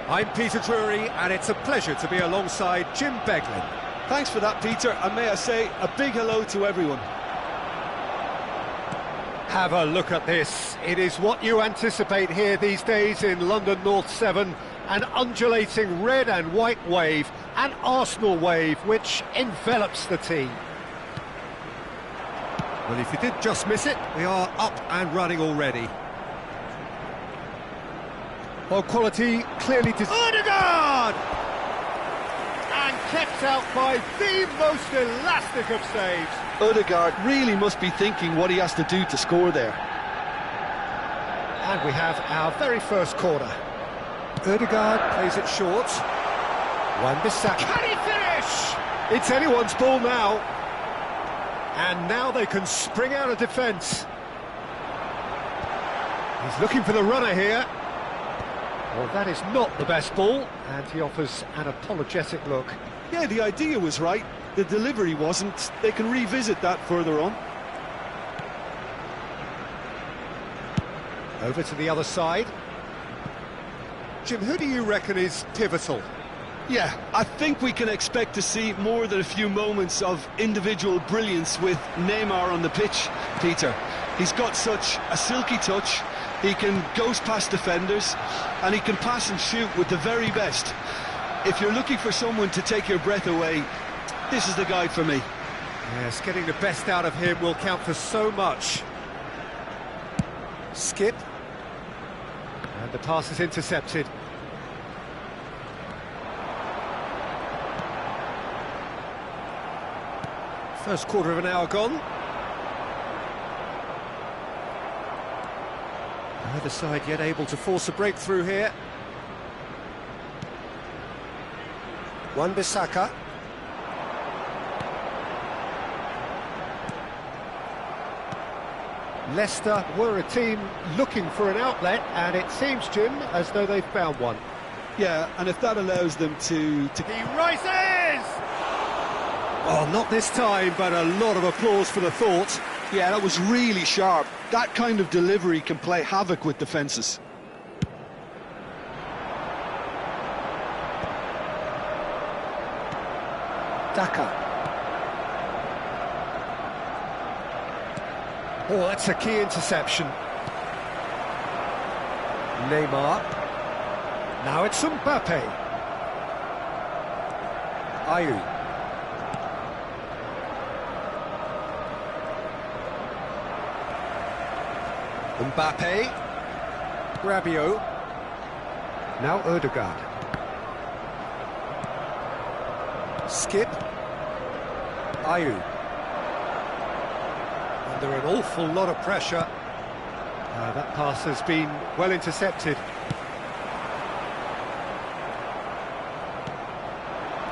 I'm Peter Drury and it's a pleasure to be alongside Jim Beglin. Thanks for that, Peter, and may I say a big hello to everyone. Have a look at this. It is what you anticipate here these days in London North 7. An undulating red and white wave, an Arsenal wave which envelops the team. Well, if you did just miss it, we are up and running already. Well, quality clearly... Odegaard! And kept out by the most elastic of saves. Odegaard really must be thinking what he has to do to score there. And we have our very first corner. Odegaard plays it short. Wan-Bissaka. Can he finish? It's anyone's ball now. And now they can spring out of defence. He's looking for the runner here. Well, that is not the best ball, and he offers an apologetic look. Yeah, the idea was right. The delivery wasn't. They can revisit that further on. Over to the other side. Jim, who do you reckon is pivotal? Yeah, I think we can expect to see more than a few moments of individual brilliance with Neymar on the pitch, Peter. He's got such a silky touch, he can ghost past defenders, and he can pass and shoot with the very best. If you're looking for someone to take your breath away, this is the guy for me. Yes, getting the best out of him will count for so much. Skip. And the pass is intercepted. First quarter of an hour gone. Neither side yet able to force a breakthrough here. Wan-Bissaka. Leicester were a team looking for an outlet, and it seems, Jim, as though they've found one. Yeah, and if that allows them to... He rises! Oh, not this time, but a lot of applause for the thought. Yeah, that was really sharp. That kind of delivery can play havoc with defences. Daka. Oh, that's a key interception. Neymar. Now it's Mbappe. Ayew. Mbappe. Rabiot. Now Ødegaard. Skip. Ayew. Under an awful lot of pressure. That pass has been well intercepted.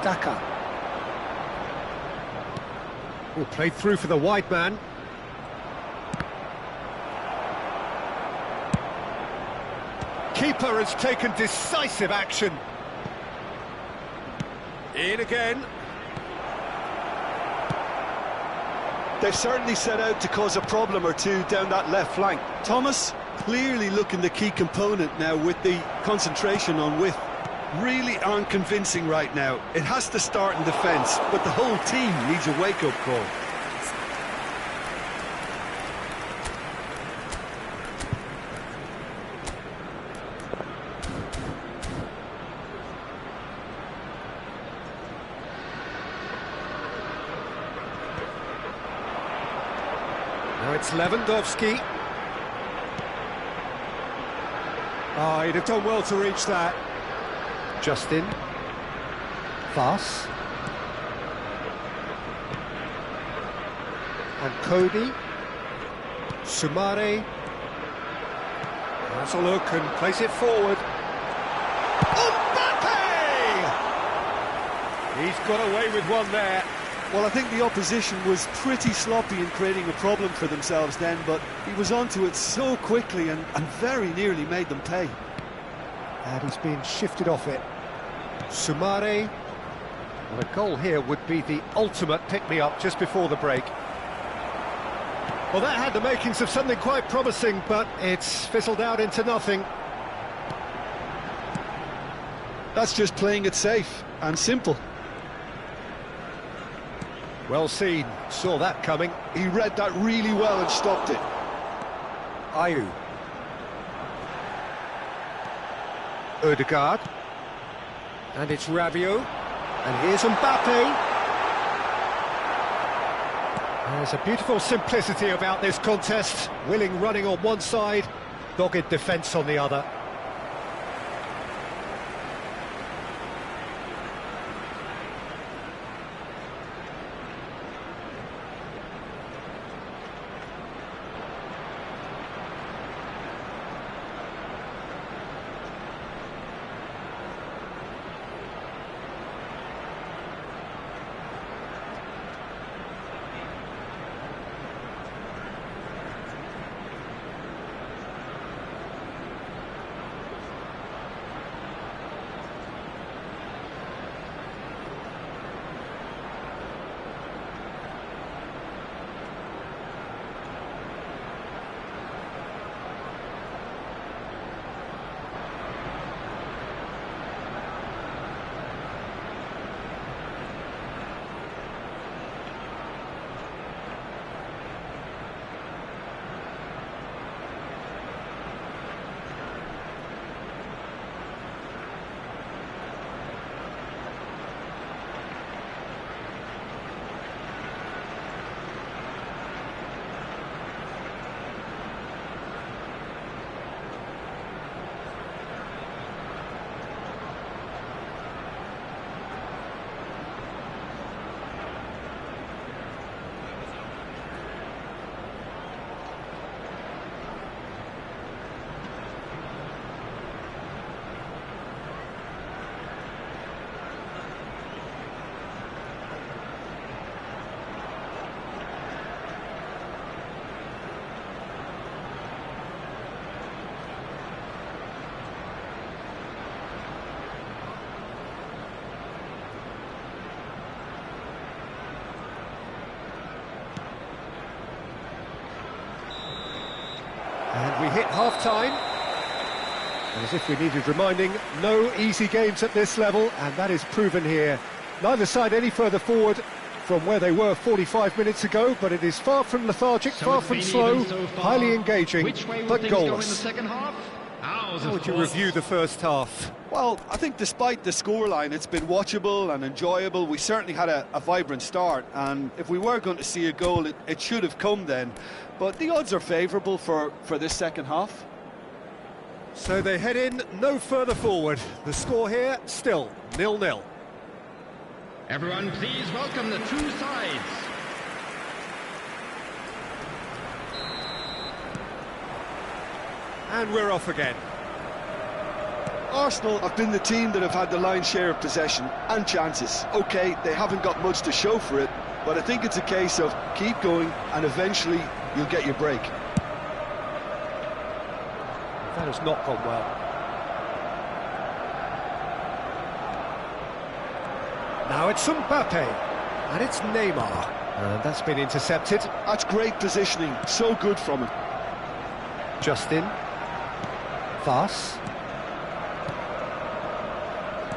Daka. Oh, played through for the wide man. Keeper has taken decisive action. In again. They've certainly set out to cause a problem or two down that left flank. Thomas clearly looking the key component now with the concentration on width. Really aren't convincing right now. It has to start in defence, but the whole team needs a wake-up call. Now it's Lewandowski. Oh, he'd have done well to reach that. Justin. Vass. And Cody. Soumare. Has a look and plays it forward. Mbappe! He's got away with one there. Well, I think the opposition was pretty sloppy in creating a problem for themselves then, but he was onto it so quickly and very nearly made them pay. And he's been shifted off it. Soumare. Well, a goal here would be the ultimate pick-me-up just before the break. Well, that had the makings of something quite promising, but it's fizzled out into nothing. That's just playing it safe and simple. Well seen, saw that coming. He read that really well and stopped it. Ayew. Ødegaard. And it's Rabiot. And here's Mbappe. There's a beautiful simplicity about this contest. Willing running on one side, dogged defence on the other. And we hit half-time. And as if we needed reminding, no easy games at this level, and that is proven here. Neither side any further forward from where they were 45 minutes ago, but it is far from lethargic, far from slow, highly engaging, but goalless. In the second half? How would you review the first half? Well, I think despite the scoreline, it's been watchable and enjoyable. We certainly had a vibrant start, and if we were going to see a goal, it should have come then. But the odds are favourable for this second half. So they head in no further forward. The score here, still 0-0. Everyone, please welcome the two sides. And we're off again. Arsenal have been the team that have had the lion's share of possession and chances. OK, they haven't got much to show for it, but I think it's a case of keep going and eventually you'll get your break. That has not gone well. Now it's Mbappe, and it's Neymar. And that's been intercepted. That's great positioning, so good from him. Justin. Vass.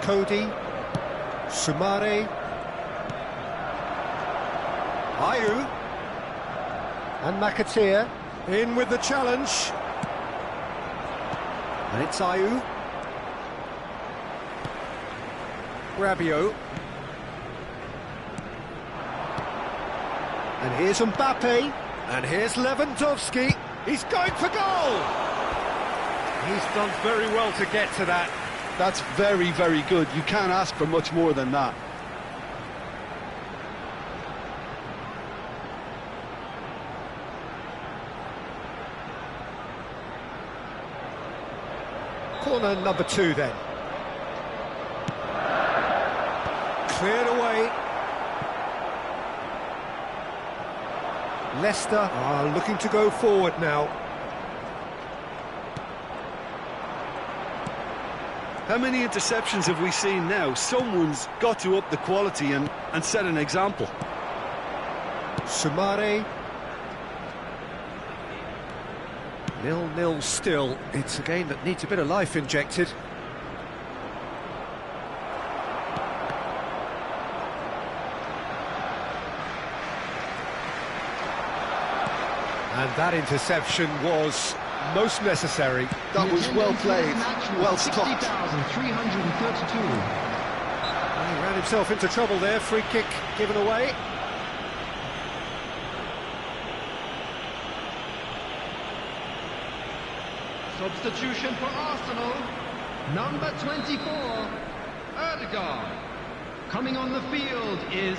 Cody. Sumare. Ayew. And McAteer. In with the challenge. And it's Ayew. Rabiot. And here's Mbappe. And here's Lewandowski. He's going for goal! He's done very well to get to that. That's very, very good. You can't ask for much more than that. Corner number 2 then. Cleared away. Leicester are looking to go forward now. How many interceptions have we seen now? Someone's got to up the quality and set an example. Sumare. 0-0 still. It's a game that needs a bit of life injected. And that interception was most necessary. That was well played, well stopped. 60,332. He ran himself into trouble there. Free kick given away. Substitution for Arsenal, number 24, Ødegaard. Coming on the field is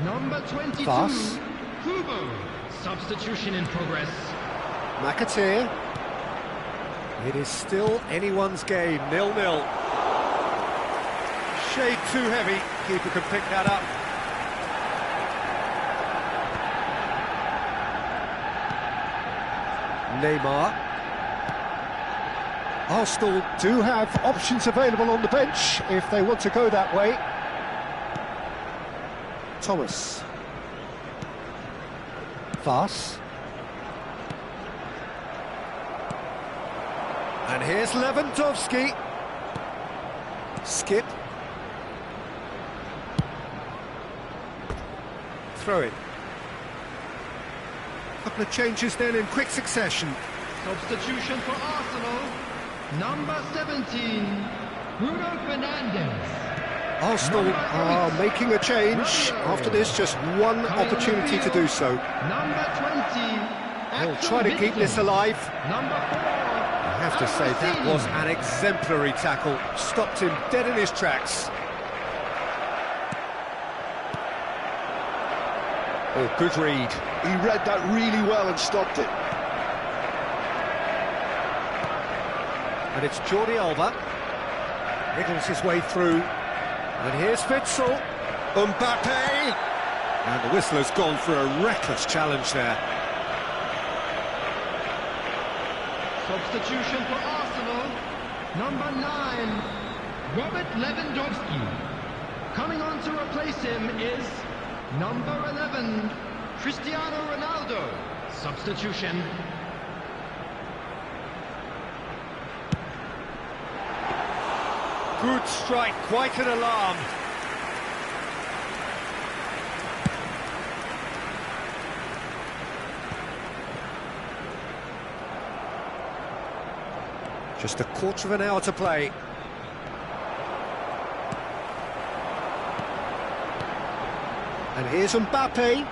number 22, Vass. Kubo. Substitution in progress. McAteer. It is still anyone's game, 0-0. Shade too heavy. Keeper can pick that up. Neymar. Arsenal do have options available on the bench if they want to go that way. Thomas. Vass. And here's Lewandowski. Skip. Throw it. Couple of changes then in quick succession. Substitution for Arsenal, number 17, Bruno Fernandes. Arsenal are making a change after this, just one opportunity to do so. Number 20, They'll try to keep this alive. Number 4, I have to say, that was an exemplary tackle. Stopped him dead in his tracks. Oh, good read. He read that really well and stopped it. And it's Jordi Alba. Wriggles his way through. And here's Witsel. Mbappe! And the whistle has gone for a reckless challenge there. substitution for Arsenal, number 9, Robert Lewandowski. Coming on to replace him is number 11, Cristiano Ronaldo. Substitution. Good strike, quite an alarm. Just a quarter of an hour to play. And here's Mbappe.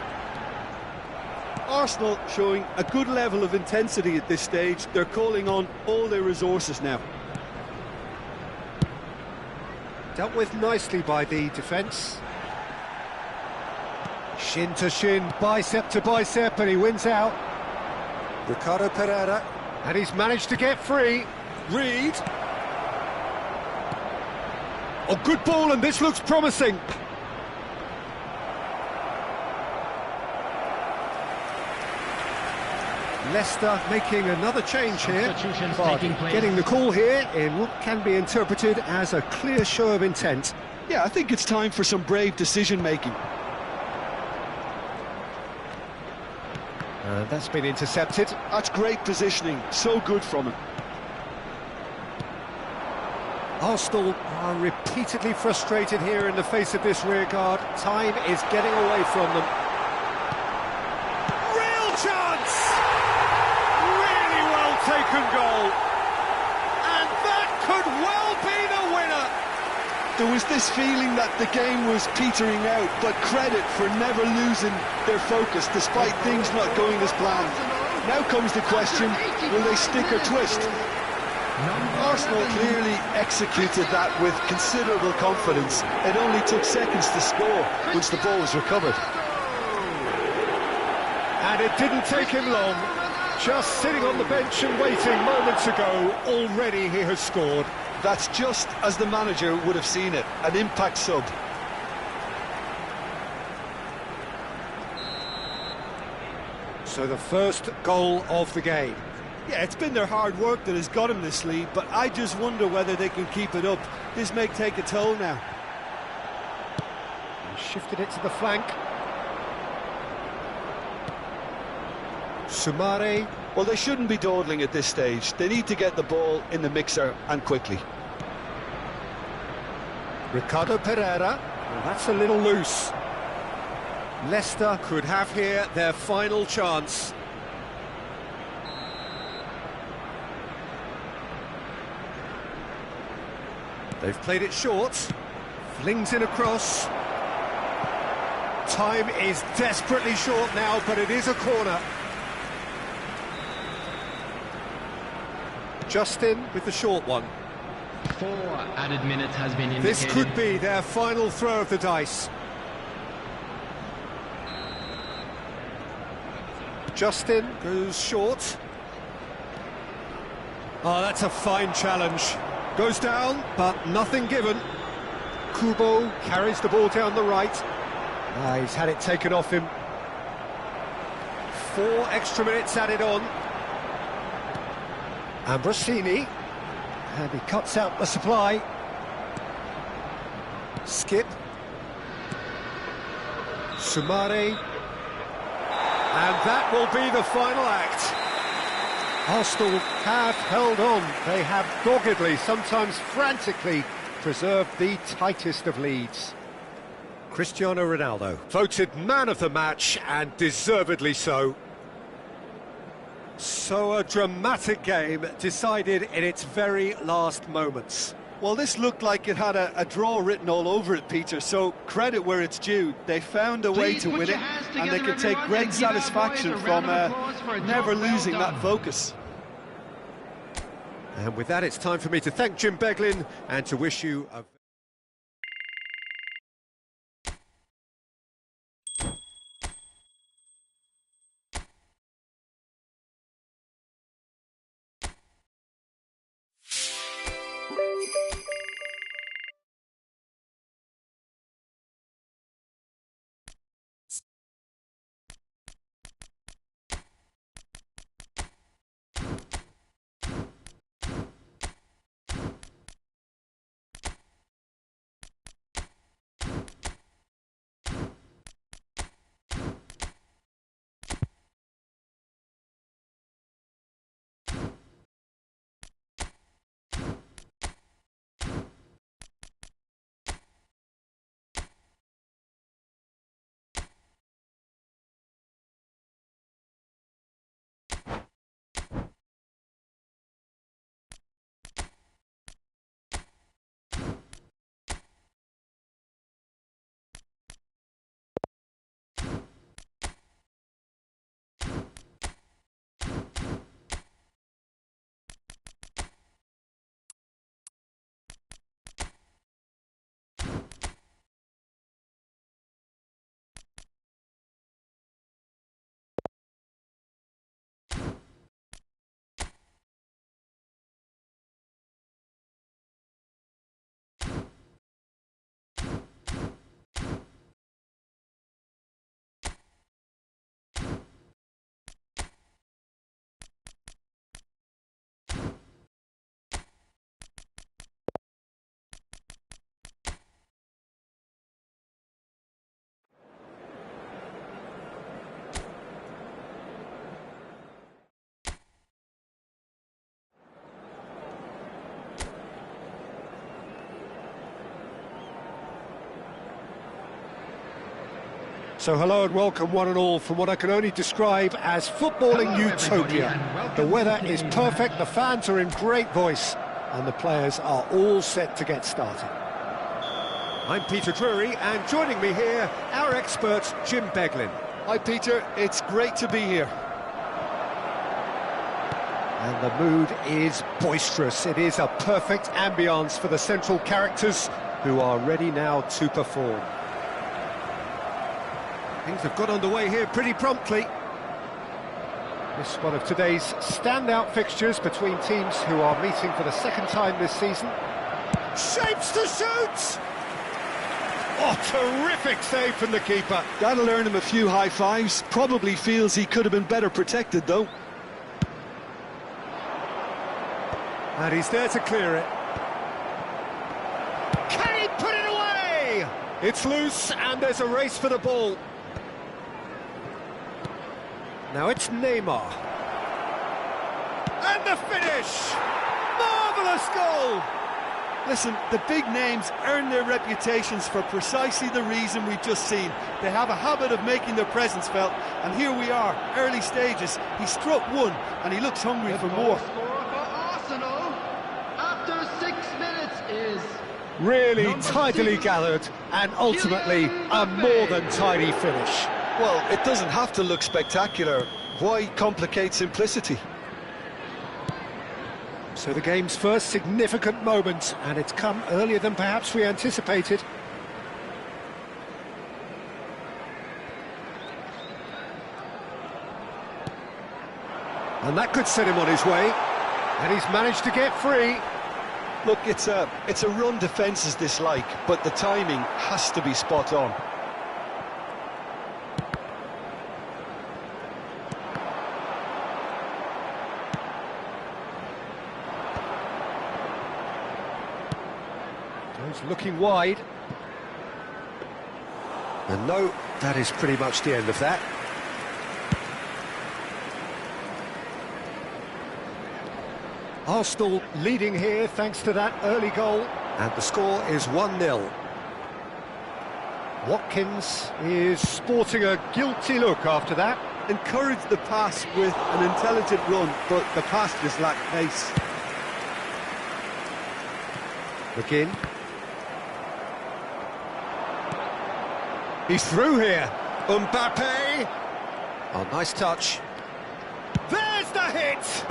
Arsenal showing a good level of intensity at this stage. They're calling on all their resources now. Dealt with nicely by the defence. Shin to shin, bicep to bicep, and he wins out. Ricardo Pereira, and he's managed to get free. Reed. Oh, good ball, and this looks promising. Leicester making another change here. Getting the call here in what can be interpreted as a clear show of intent. Yeah, I think it's time for some brave decision-making. That's been intercepted. That's great positioning, so good from him. Arsenal are repeatedly frustrated here in the face of this rearguard. Time is getting away from them. Real chance! Really well taken goal. And that could well be the winner. There was this feeling that the game was petering out, but credit for never losing their focus despite things not going as planned. Now comes the question, will they stick or twist? Arsenal clearly executed that with considerable confidence. It only took seconds to score once the ball was recovered. And it didn't take him long. Just sitting on the bench and waiting moments ago, already he has scored. That's just as the manager would have seen it, an impact sub. So the first goal of the game. Yeah, it's been their hard work that has got him this lead, but I just wonder whether they can keep it up. This may take a toll now. He shifted it to the flank. Soumare. Well, they shouldn't be dawdling at this stage. They need to get the ball in the mixer, and quickly. Ricardo Pereira. Well, that's a little loose. Leicester could have here their final chance. They've played it short. Flings in across. Time is desperately short now, but it is a corner. Justin with the short one. 4 added minutes has been indicated. This could be their final throw of the dice. Justin goes short. Oh, that's a fine challenge. Goes down, but nothing given. Kubo carries the ball down the right. He's had it taken off him. 4 extra minutes added on. Ambrosini, and he cuts out the supply. Skip. Soumare. And that will be the final act. Arsenal have held on. They have doggedly, sometimes frantically, preserved the tightest of leads. Cristiano Ronaldo, voted man of the match, and deservedly so. So a dramatic game decided in its very last moments. Well, this looked like it had a draw written all over it, Peter, so credit where it's due. They found a way to win it, and they can take great satisfaction from never losing that focus. And with that, it's time for me to thank Jim Beglin and to wish you a So hello and welcome one and all from what I can only describe as footballing Hello, utopia. everybody, and The welcome weather to is Footballing perfect, the fans are in great voice, and the players are all set to get started. I'm Peter Drury, and joining me here, our expert Jim Beglin. Hi, Peter. It's great to be here. And the mood is boisterous. It is a perfect ambience for the central characters who are ready now to perform. Things have got underway here pretty promptly. This is one of today's standout fixtures between teams who are meeting for the second time this season. Shapes to shoot! Oh, terrific save from the keeper. That'll earn him a few high fives. Probably feels he could have been better protected, though. And he's there to clear it. Can he put it away? It's loose and there's a race for the ball. Now it's Neymar. And the finish! Marvellous goal! Listen, the big names earn their reputations for precisely the reason we've just seen. They have a habit of making their presence felt, and here we are, early stages. He struck one, and he looks hungry for more. Goal scorer for Arsenal after 6 minutes is Really Number tidily 6, gathered and ultimately Kylian a Mbappe. more than tidy finish. Well, it doesn't have to look spectacular. Why complicate simplicity? So the game's first significant moment, and it's come earlier than perhaps we anticipated. And that could set him on his way, and he's managed to get free. Look, it's a run defence's dislike, but the timing has to be spot on. He's looking wide. And no, that is pretty much the end of that. Arsenal leading here thanks to that early goal, and the score is 1-0. Watkins is sporting a guilty look after that. Encouraged the pass with an intelligent run, but the pass just lacked pace. McGinn. He's through here. Mbappe. Oh, nice touch. There's the hit!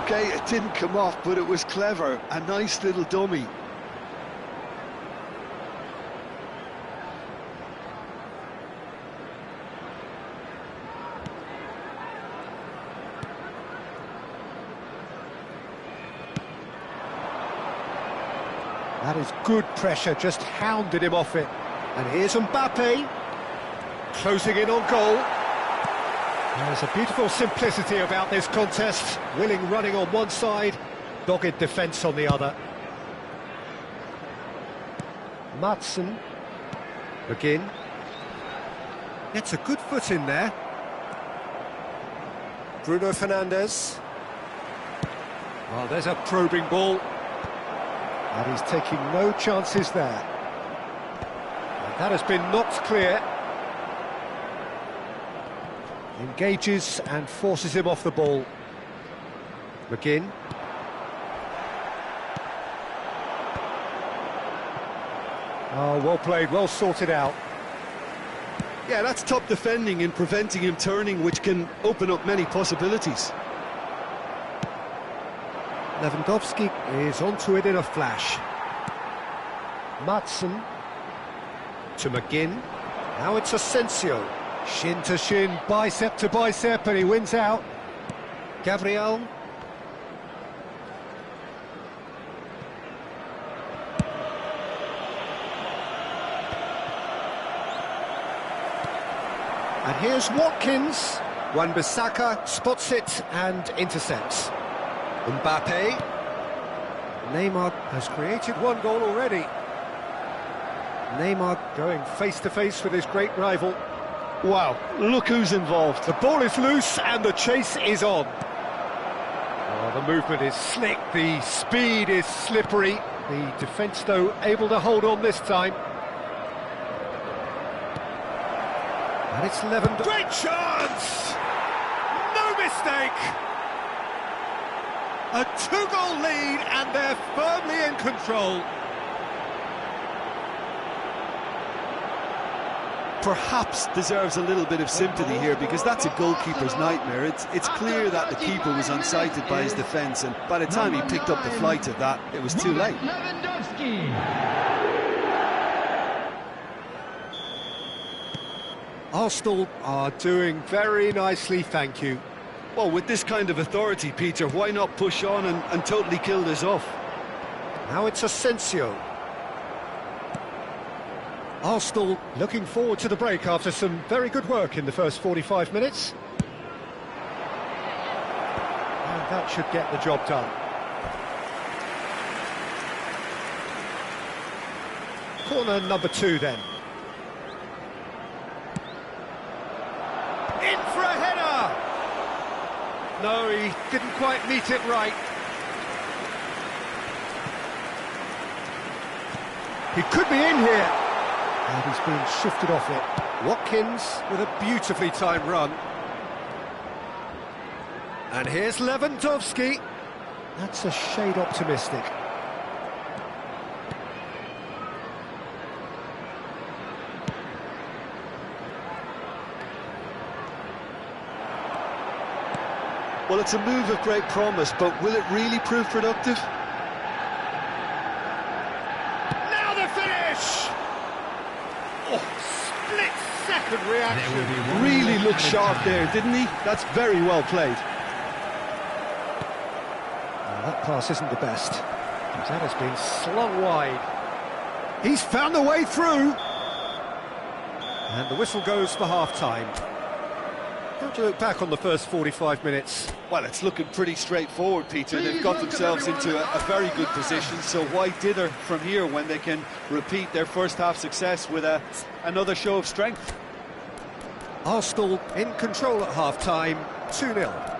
Okay, it didn't come off, but it was clever. A nice little dummy. That is good pressure, just hounded him off it. And here's Mbappe, closing in on goal. There's a beautiful simplicity about this contest. Willing running on one side, dogged defence on the other. Maatsen. McGinn. Gets a good foot in there. Bruno Fernandes. Well, there's a probing ball. And he's taking no chances there. And that has been knocked clear. Engages and forces him off the ball. McGinn. Oh, well played, well sorted out. Yeah, that's top defending and preventing him turning, which can open up many possibilities. Lewandowski is onto it in a flash. Maatsen to McGinn. Now it's Asensio. Shin to shin, bicep to bicep, and he wins out. Gabriel. And here's Watkins. Wan-Bissaka spots it and intercepts. Mbappe. Neymar has created one goal already. Neymar going face-to-face with his great rival. Wow, look who's involved. The ball is loose and the chase is on. Oh, the movement is slick, the speed is slippery. The defence, though, able to hold on this time. And it's Lewandowski. Great chance! No mistake! A two-goal lead, and they're firmly in control. Perhaps deserves a little bit of sympathy here, because that's a goalkeeper's nightmare. It's clear that the keeper was unsighted by his defence, and by the time he picked up the flight of that, it was too late. Arsenal are doing very nicely, thank you. Well, with this kind of authority, Peter, why not push on and totally kill this off? Now it's Asensio. Arsenal looking forward to the break after some very good work in the first 45 minutes. And that should get the job done. Corner number 2 then. In for a header! No, he didn't quite meet it right. He could be in here. And he's being shifted off it. Watkins with a beautifully timed run. And here's Lewandowski. That's a shade optimistic. Well, it's a move of great promise, but will it really prove productive? Now the finish! Oh, split-second reaction. Really looked sharp there, didn't he? That's very well played. That pass isn't the best. That has been slung wide. He's found a way through. And the whistle goes for half-time. How do you look back on the first 45 minutes? Well, it's looking pretty straightforward, Peter. They've got themselves into a very good position, so why dither from here when they can repeat their first-half success with another show of strength? Arsenal in control at half-time, 2-0.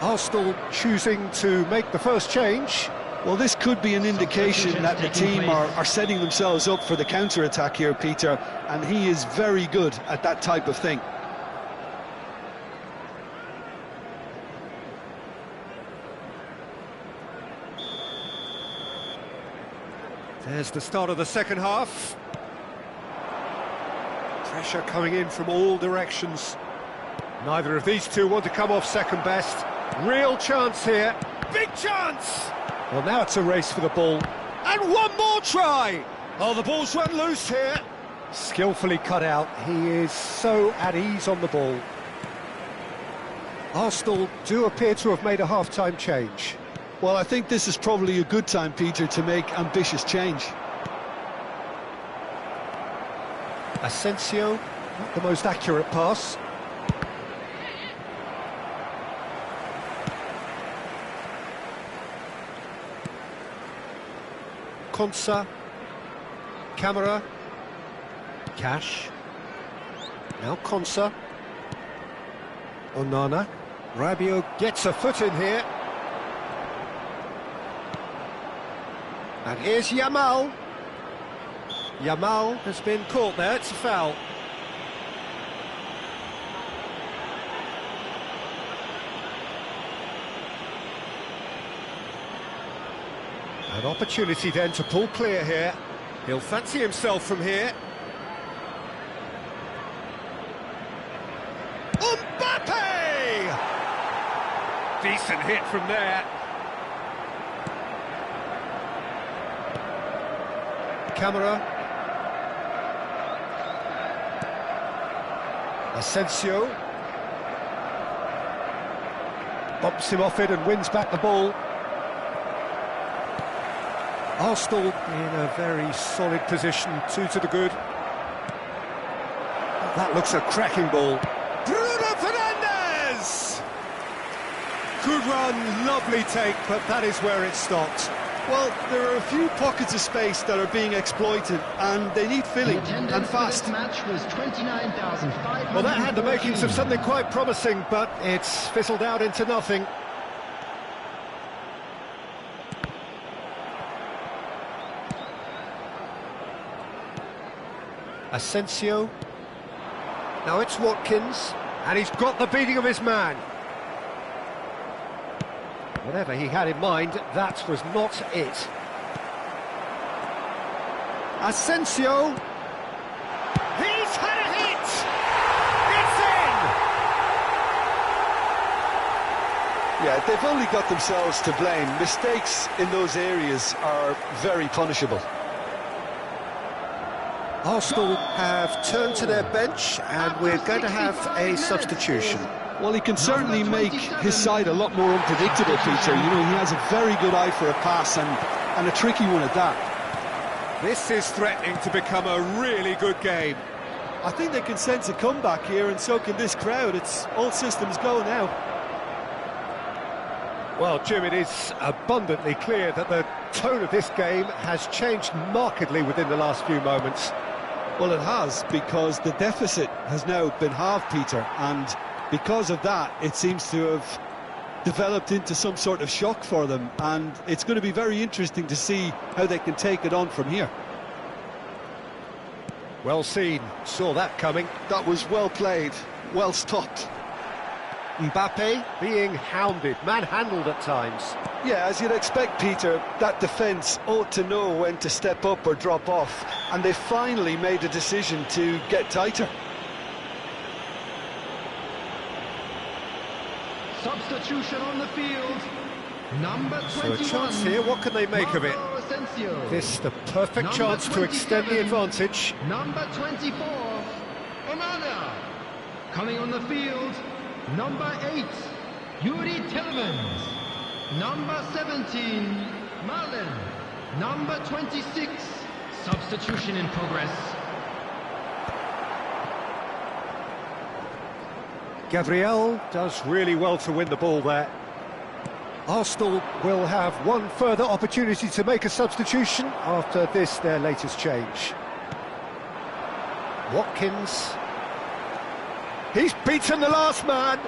Arsenal choosing to make the first change. Well, this could be an indication that the team are setting themselves up for the counter-attack here, Peter, and he is very good at that type of thing. There's the start of the second half. Pressure coming in from all directions. Neither of these two want to come off second best. Real chance here. Big chance! Well, now it's a race for the ball. And one more try! Oh, the ball's run loose here. Skillfully cut out. He is so at ease on the ball. Arsenal do appear to have made a half-time change. Well, I think this is probably a good time, Peter, to make ambitious change. Asensio, not the most accurate pass. Konsa, Camara, Cash, now Konsa, Onana, Rabiot gets a foot in here, and here's Yamal. Yamal has been caught there, it's a foul. An opportunity then to pull clear here. He'll fancy himself from here. Mbappe! Decent hit from there. Camara. Asensio. Bumps him off it and wins back the ball. Arsenal in a very solid position, 2 to the good. That looks a cracking ball. Bruno Fernandes! Could run, lovely take, but that is where it stopped. Well, there are a few pockets of space that are being exploited, and they need filling, and fast. This match was 29,500. Well, that had the makings of something quite promising, but it's fizzled out into nothing. Asensio. Now it's Watkins, and he's got the beating of his man. Whatever he had in mind, that was not it. Asensio. He's had a hit! It's in! Yeah, they've only got themselves to blame. Mistakes in those areas are very punishable. Arsenal have turned to their bench, and we're going to have a substitution. Well, he can certainly make his side a lot more unpredictable, Peter. You know, he has a very good eye for a pass, and a tricky one at that. This is threatening to become a really good game. I think they can sense a comeback here, and so can this crowd. It's all systems go now. Well, Jim, it is abundantly clear that the tone of this game has changed markedly within the last few moments. Well, it has, because the deficit has now been halved, Peter, and because of that, it seems to have developed into some sort of shock for them, and it's going to be very interesting to see how they can take it on from here. Well seen, saw that coming. That was well played, well stopped. Mbappe being hounded, manhandled at times. Yeah, as you'd expect, Peter, that defence ought to know when to step up or drop off, and they finally made a decision to get tighter. Substitution on the field. Number 21. So a chance here, what can they make of it? Asensio. This the perfect chance to extend the advantage. Number 24, Onana. Coming on the field, number 8, Yuri Tillemans. Number 17, Marlin. Number 26, substitution in progress. Gabriel does really well to win the ball there. Arsenal will have one further opportunity to make a substitution after this, their latest change. Watkins. He's beaten the last man.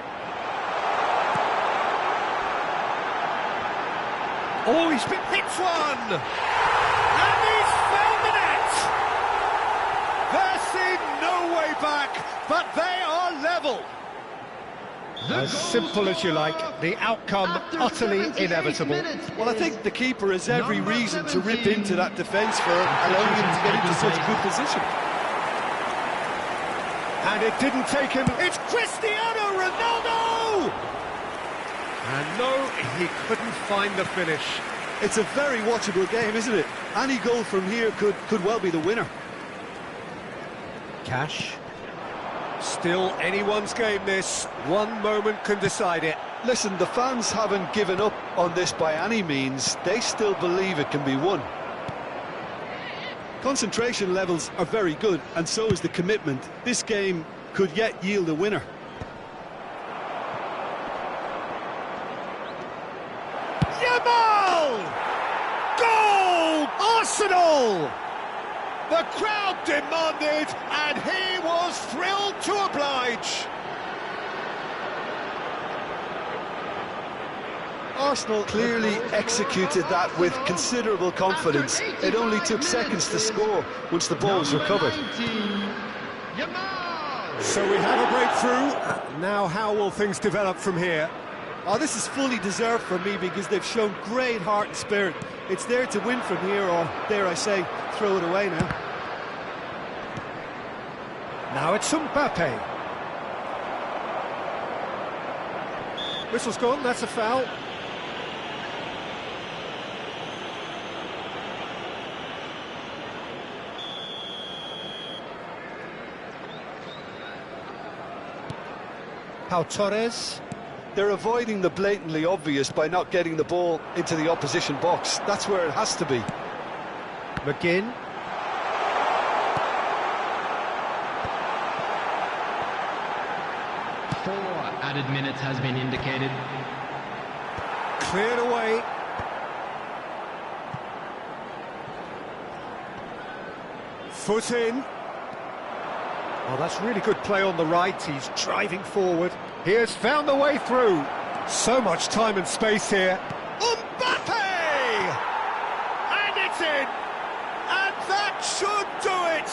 Oh, he's been hit one! And he's found the net! They're seen no way back, but they are level. As simple as you like, the outcome utterly inevitable. Well, I think the keeper has every reason to rip into that defence for allowing him to get into such a good position. And it didn't take him. It's Cristiano Ronaldo! And no, he couldn't find the finish. It's a very watchable game, isn't it? Any goal from here could well be the winner. Cash. Still anyone's game, this. One moment can decide it. Listen, the fans haven't given up on this by any means. They still believe it can be won. Concentration levels are very good, and so is the commitment. This game could yet yield a winner. Yamal! Goal! Arsenal! The crowd demanded, and he was thrilled to oblige. Arsenal clearly executed that with considerable confidence. It only took seconds to score once the ball was recovered. So we have a breakthrough. Now how will things develop from here? Oh, this is fully deserved for me because they've shown great heart and spirit. It's there to win from here, or dare I say, throw it away now. Now it's Mbappe. Whistle's gone, that's a foul. Pau Torres. They're avoiding the blatantly obvious by not getting the ball into the opposition box. That's where it has to be. McGinn. Added minutes has been indicated. Cleared away. Foot in. Oh, that's really good play on the right. He's driving forward. He has found the way through. So much time and space here. Mbappe! And it's in! And that should do it!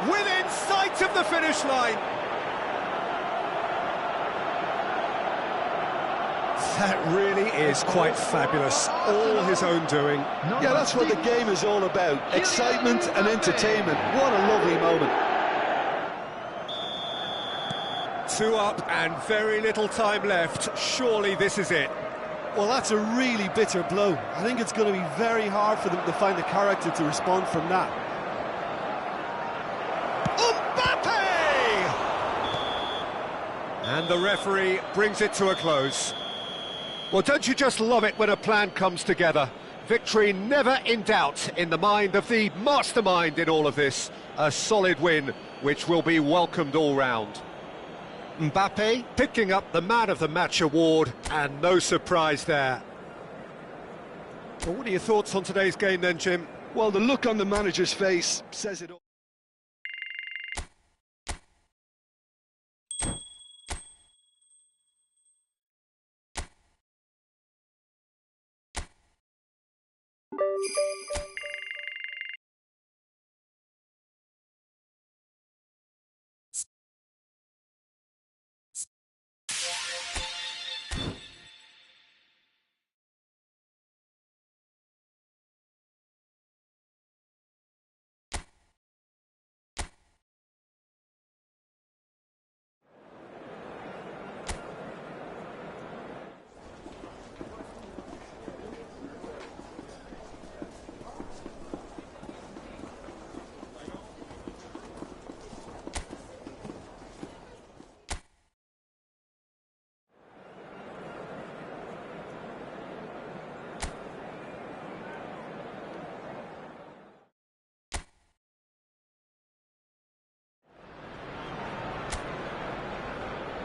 Within sight of the finish line. That really is quite fabulous. All his own doing. Yeah, that's what the game is all about. Excitement and entertainment. What a lovely moment. 2 up and very little time left. Surely this is it. Well, that's a really bitter blow. I think it's going to be very hard for them to find the character to respond from that. Mbappe! And the referee brings it to a close. Well, don't you just love it when a plan comes together? Victory never in doubt in the mind of the mastermind in all of this. A solid win, which will be welcomed all round. Mbappe picking up the Man of the Match award, and no surprise there. Well, what are your thoughts on today's game then, Jim? Well, the look on the manager's face says it all.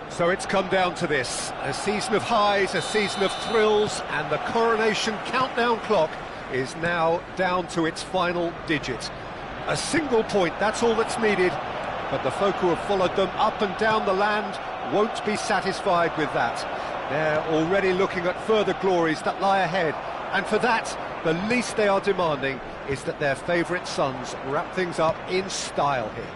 So it's come down to this, a season of highs, a season of thrills, and the coronation countdown clock is now down to its final digit. A single point, that's all that's needed, but the folk who have followed them up and down the land won't be satisfied with that. They're already looking at further glories that lie ahead, and for that, the least they are demanding is that their favourite sons wrap things up in style here.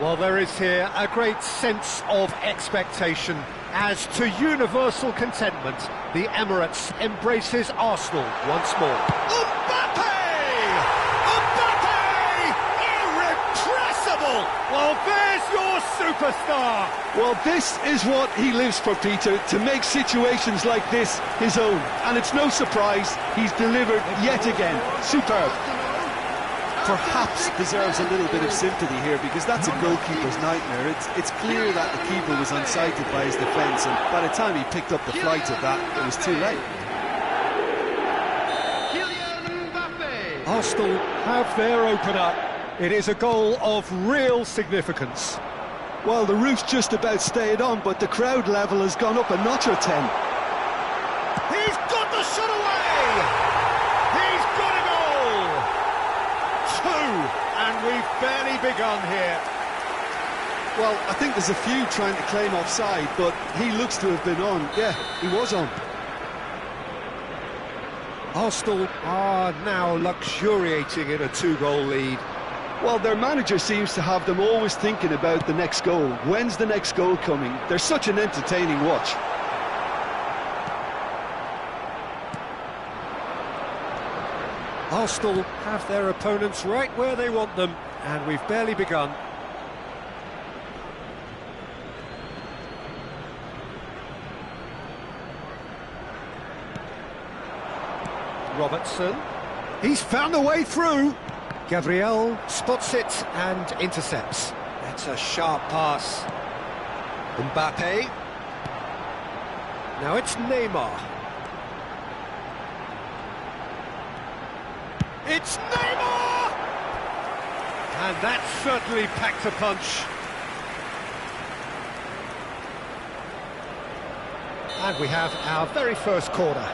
Well, there is here a great sense of expectation as, to universal contentment, the Emirates embraces Arsenal once more. Mbappe! Mbappe! Irrepressible! Well, there's your superstar! Well, this is what he lives for, Peter, to make situations like this his own. And it's no surprise he's delivered yet again. Superb. Perhaps deserves a little bit of sympathy here, because that's a goalkeeper's nightmare. It's clear that the keeper was unsighted by his defence, and by the time he picked up the flight of that, it was too late. Arsenal have their opener. It is a goal of real significance. Well, the roof's just about stayed on, but the crowd level has gone up a notch or 10. He's got the shot away! He's got a goal! 2, and we've barely begun here. Well, I think there's a few trying to claim offside, but he looks to have been on. Yeah, he was on. Arsenal are now luxuriating in a 2-goal lead. Well, their manager seems to have them always thinking about the next goal. When's the next goal coming? They're such an entertaining watch. Arsenal have their opponents right where they want them, and we've barely begun. Robertson, he's found a way through. Gabriel spots it and intercepts. That's a sharp pass. Mbappe. Now it's Neymar. It's Neymar! And that certainly packed a punch. And we have our very first corner.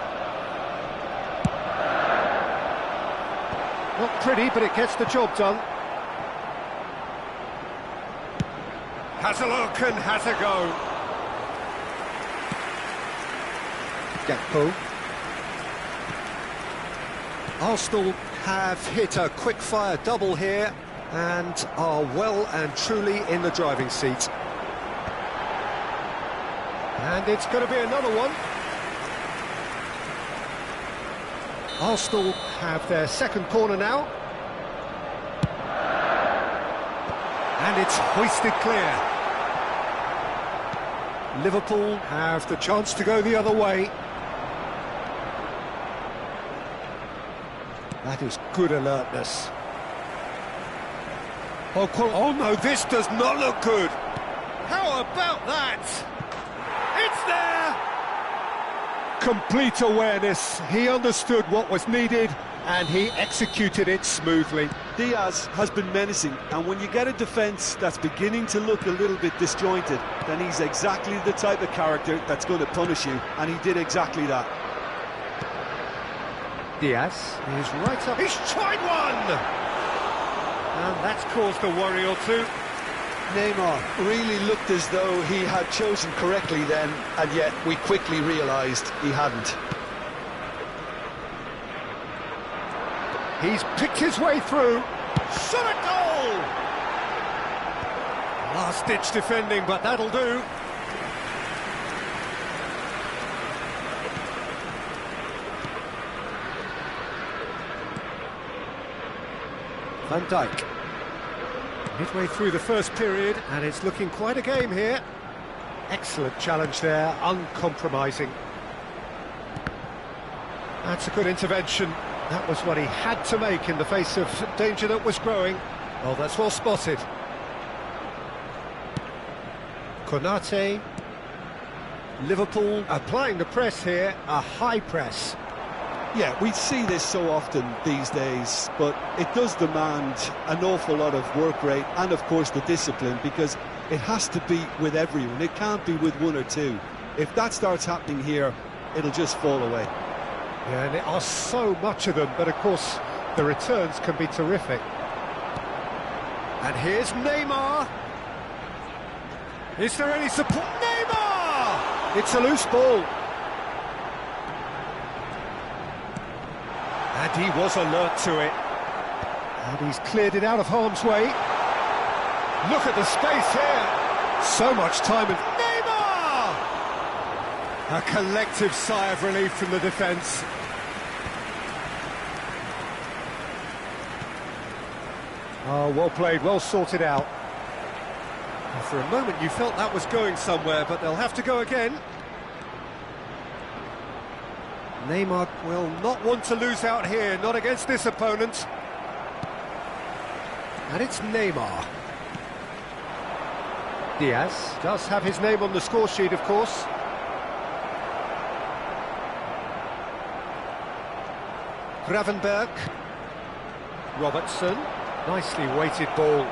Not pretty, but it gets the job done. Has a look and has a go. Gakpo. Arsenal have hit a quick-fire double here and are well and truly in the driving seat. And it's going to be another one. Arsenal have their second corner now. And it's hoisted clear. Liverpool have the chance to go the other way. That is good alertness. Oh no, this does not look good. How about that? It's there! Complete awareness. He understood what was needed and he executed it smoothly. Diaz has been menacing, and when you get a defence that's beginning to look a little bit disjointed, then he's exactly the type of character that's going to punish you, and he did exactly that. Diaz is right up. He's tried one! And that's caused a worry or two. Neymar really looked as though he had chosen correctly then, and yet we quickly realised he hadn't. He's picked his way through. Shot a goal! Last-ditch defending, but that'll do. Van Dijk. Midway through the first period, and it's looking quite a game here. Excellent challenge there, uncompromising. That's a good intervention. That was what he had to make in the face of danger that was growing. Oh, that's well spotted. Konate. Liverpool applying the press here, a high press. Yeah, we see this so often these days, but it does demand an awful lot of work rate and, of course, the discipline, because it has to be with everyone. It can't be with one or two. If that starts happening here, it'll just fall away. Yeah, and there are so much of them, but, of course, the returns can be terrific. And here's Neymar. Is there any support? Neymar! It's a loose ball. And he was alert to it. And he's cleared it out of harm's way. Look at the space here. So much time. And Neymar! A collective sigh of relief from the defence. Oh, well played, well sorted out. And for a moment you felt that was going somewhere, but they'll have to go again. Neymar will not want to lose out here, not against this opponent. And it's Neymar. Diaz does have his name on the score sheet, of course. Gravenberg. Robertson. Nicely weighted ball.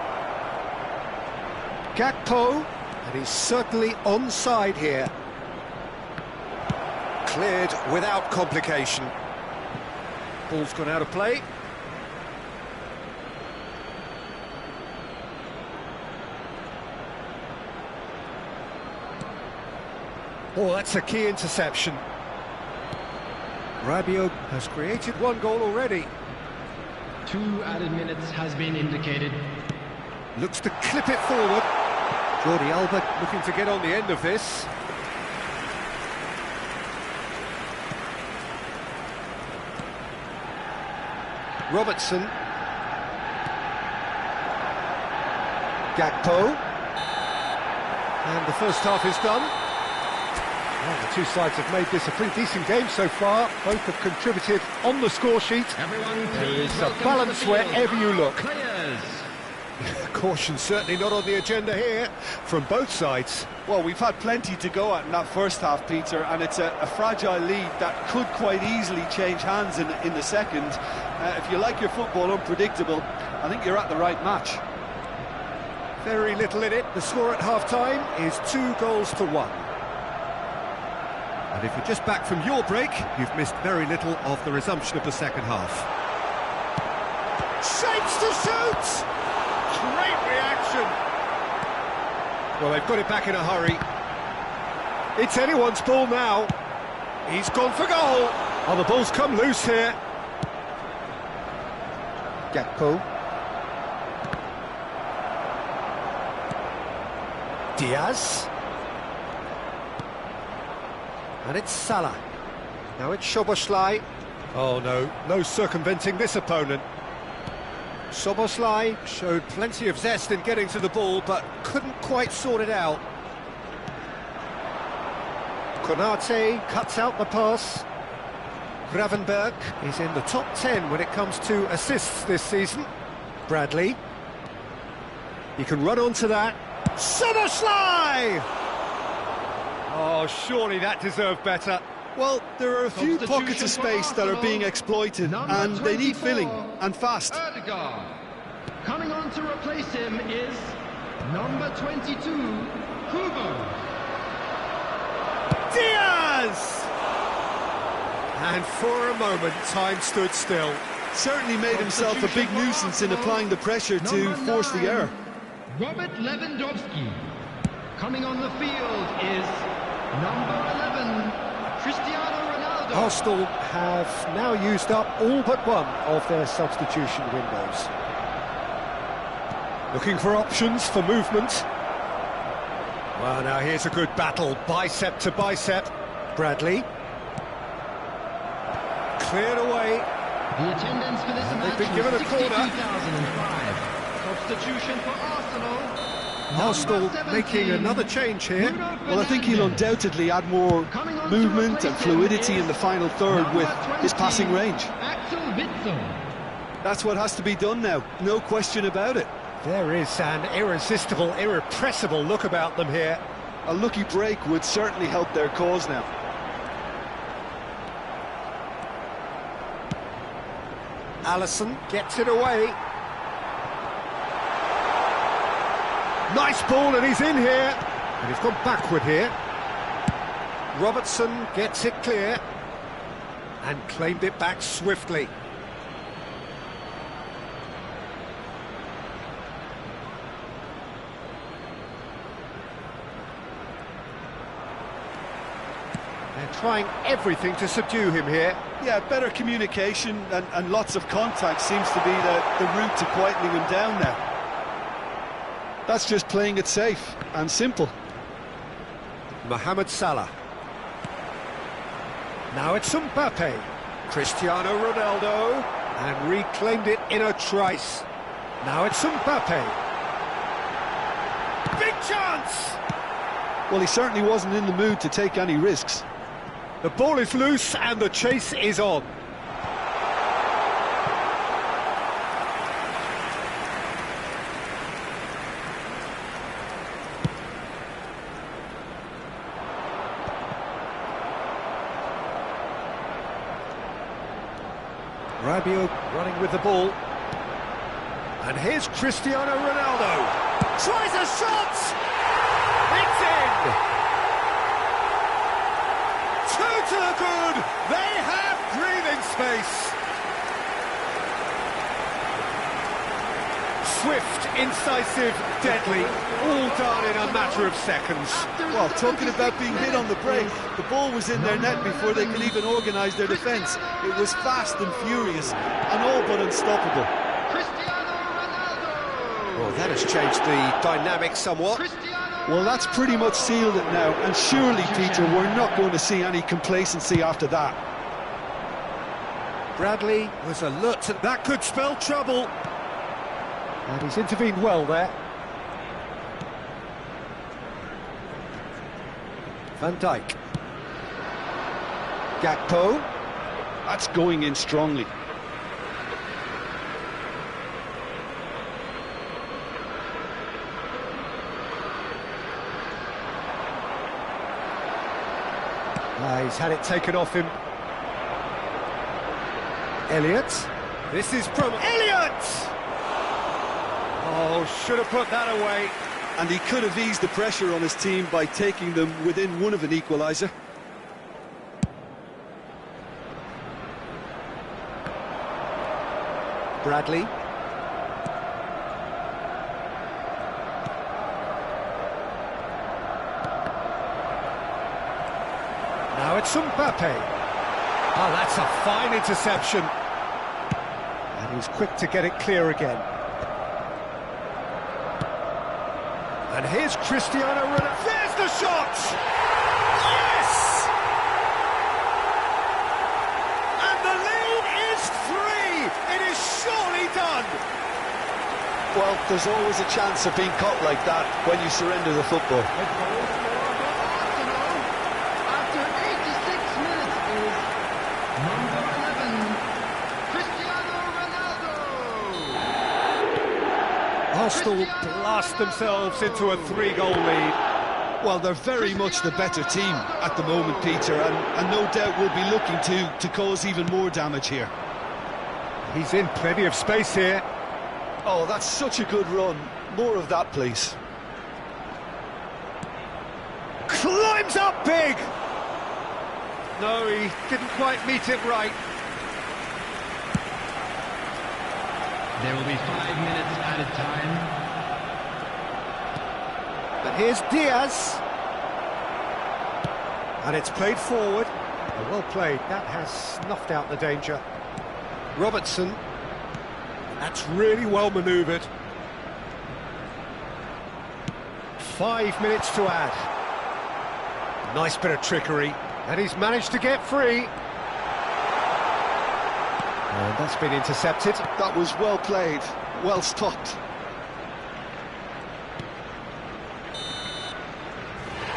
Gakpo. And he's certainly onside here. Cleared without complication. Ball's gone out of play. Oh, that's a key interception. Rabiot has created one goal already. 2 added minutes has been indicated. Looks to clip it forward. Jordi Alba looking to get on the end of this. Robertson. Gakpo. And the first half is done. Well, the two sides have made this a pretty decent game so far. Both have contributed on the score sheet. Everyone, There please is a welcome balance to the field wherever you our look. Players. Caution certainly not on the agenda here from both sides. Well, we've had plenty to go at in that first half, Peter, and it's a fragile lead that could quite easily change hands in the second. If you like your football unpredictable, I think you're at the right match. Very little in it. The score at half-time is 2-1. And if you're just back from your break, you've missed very little of the resumption of the second half. Shapes to shoot! Great reaction! Well, they've got it back in a hurry. It's anyone's ball now. He's gone for goal. Oh, the ball's come loose here. Gakpo. Diaz. And it's Salah. Now it's Szoboszlai. Oh no, no circumventing this opponent. Szoboszlai showed plenty of zest in getting to the ball, but couldn't quite sort it out. Konate cuts out the pass. Gravenberg is in the top 10 when it comes to assists this season. Bradley. He can run onto that. Szoboszlai! Oh, surely that deserved better. Well, there are a few pockets of space that are being exploited, and they need filling, and fast. Ødegaard. Coming on to replace him is number 22, Kubo. Diaz! And for a moment, time stood still. Certainly made himself a big nuisance in applying the pressure to force the error. Robert Lewandowski. Coming on the field is number 11, Cristiano Ronaldo. Arsenal have now used up all but one of their substitution windows. Looking for options for movement. Well, now here's a good battle, bicep to bicep. Bradley. Cleared away. The attendance for this match been given a was corner. 62,005. Substitution for Arsenal. Arsenal making another change here. Well, I think he'll undoubtedly add more movement and fluidity in the final third with his passing range. Axel Witsel. That's what has to be done now, no question about it. There is an irresistible, irrepressible look about them here. A lucky break would certainly help their cause now. Alisson gets it away. Nice ball, and he's in here. And he's gone backward here. Robertson gets it clear. And claimed it back swiftly. They're trying everything to subdue him here. Yeah, better communication and lots of contact seems to be the route to quietening him down now. That's just playing it safe and simple. Mohamed Salah. Now it's Mbappe. Cristiano Ronaldo. And reclaimed it in a trice. Now it's Mbappe. Big chance! Well, he certainly wasn't in the mood to take any risks. The ball is loose and the chase is on. Rabiot running with the ball. And here's Cristiano Ronaldo. Tries a shot! It's in! Two to the good! They have breathing space! Swift, incisive, deadly, all done in a matter of seconds. Well, talking about being hit on the break, the ball was in their net before they could even organise their defence. It was fast and furious, and all but unstoppable. Cristiano Ronaldo. Well, that has changed the dynamic somewhat. Well, that's pretty much sealed it now, and surely, Peter, we're not going to see any complacency after that. Bradley was alert to that could spell trouble. And he's intervened well there. Van Dijk. Gakpo. That's going in strongly. He's had it taken off him. Elliott. This is from Elliott! Oh, should have put that away. And he could have eased the pressure on his team by taking them within one of an equaliser. Bradley. Now it's Mbappe. Oh, that's a fine interception. And he's quick to get it clear again. And here's Cristiano Ronaldo. There's the shot! Yes! And the lead is 3! It is surely done! Well, there's always a chance of being caught like that when you surrender the football. After 86 minutes is number 11, Cristiano Ronaldo. Arsenal blast themselves into a 3-goal lead. Well, they're very much the better team at the moment, Peter, and no doubt will be looking to cause even more damage here. He's in plenty of space here. Oh, that's such a good run. More of that, please. Climbs up big! No, he didn't quite meet it right. There will be 5 minutes added time. But here's Diaz. And it's played forward. Well played. That has snuffed out the danger. Robertson. That's really well manoeuvred. 5 minutes to add. Nice bit of trickery. And he's managed to get free. And that's been intercepted. That was well played, well stopped.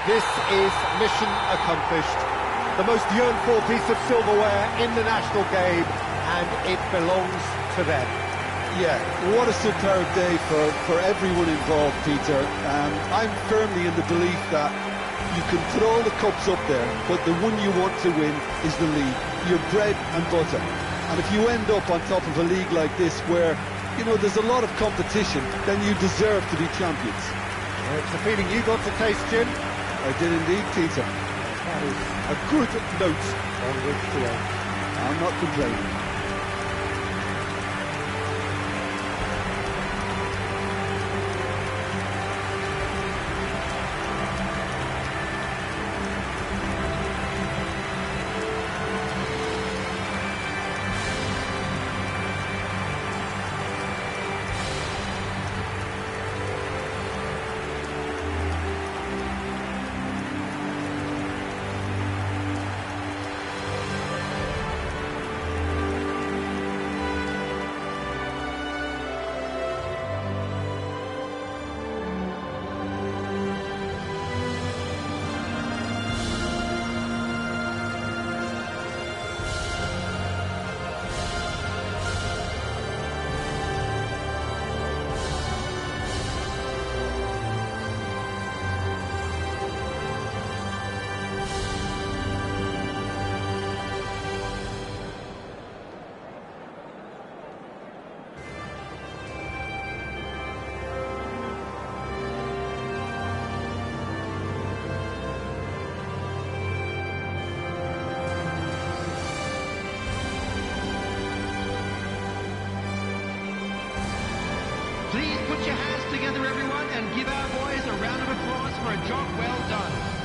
This is mission accomplished. The most yearned-for piece of silverware in the national game, and it belongs to them. Yeah, what a superb day for everyone involved, Peter. I'm firmly in the belief that you can put all the cups up there, but the one you want to win is the league, your bread and butter. And if you end up on top of a league like this where, you know, there's a lot of competition, then you deserve to be champions. It's the feeling you got to taste, Jim. I did indeed, Peter. That is a good note on which to end. I'm not complaining. Please put your hands together, everyone, and give our boys a round of applause for a job well done.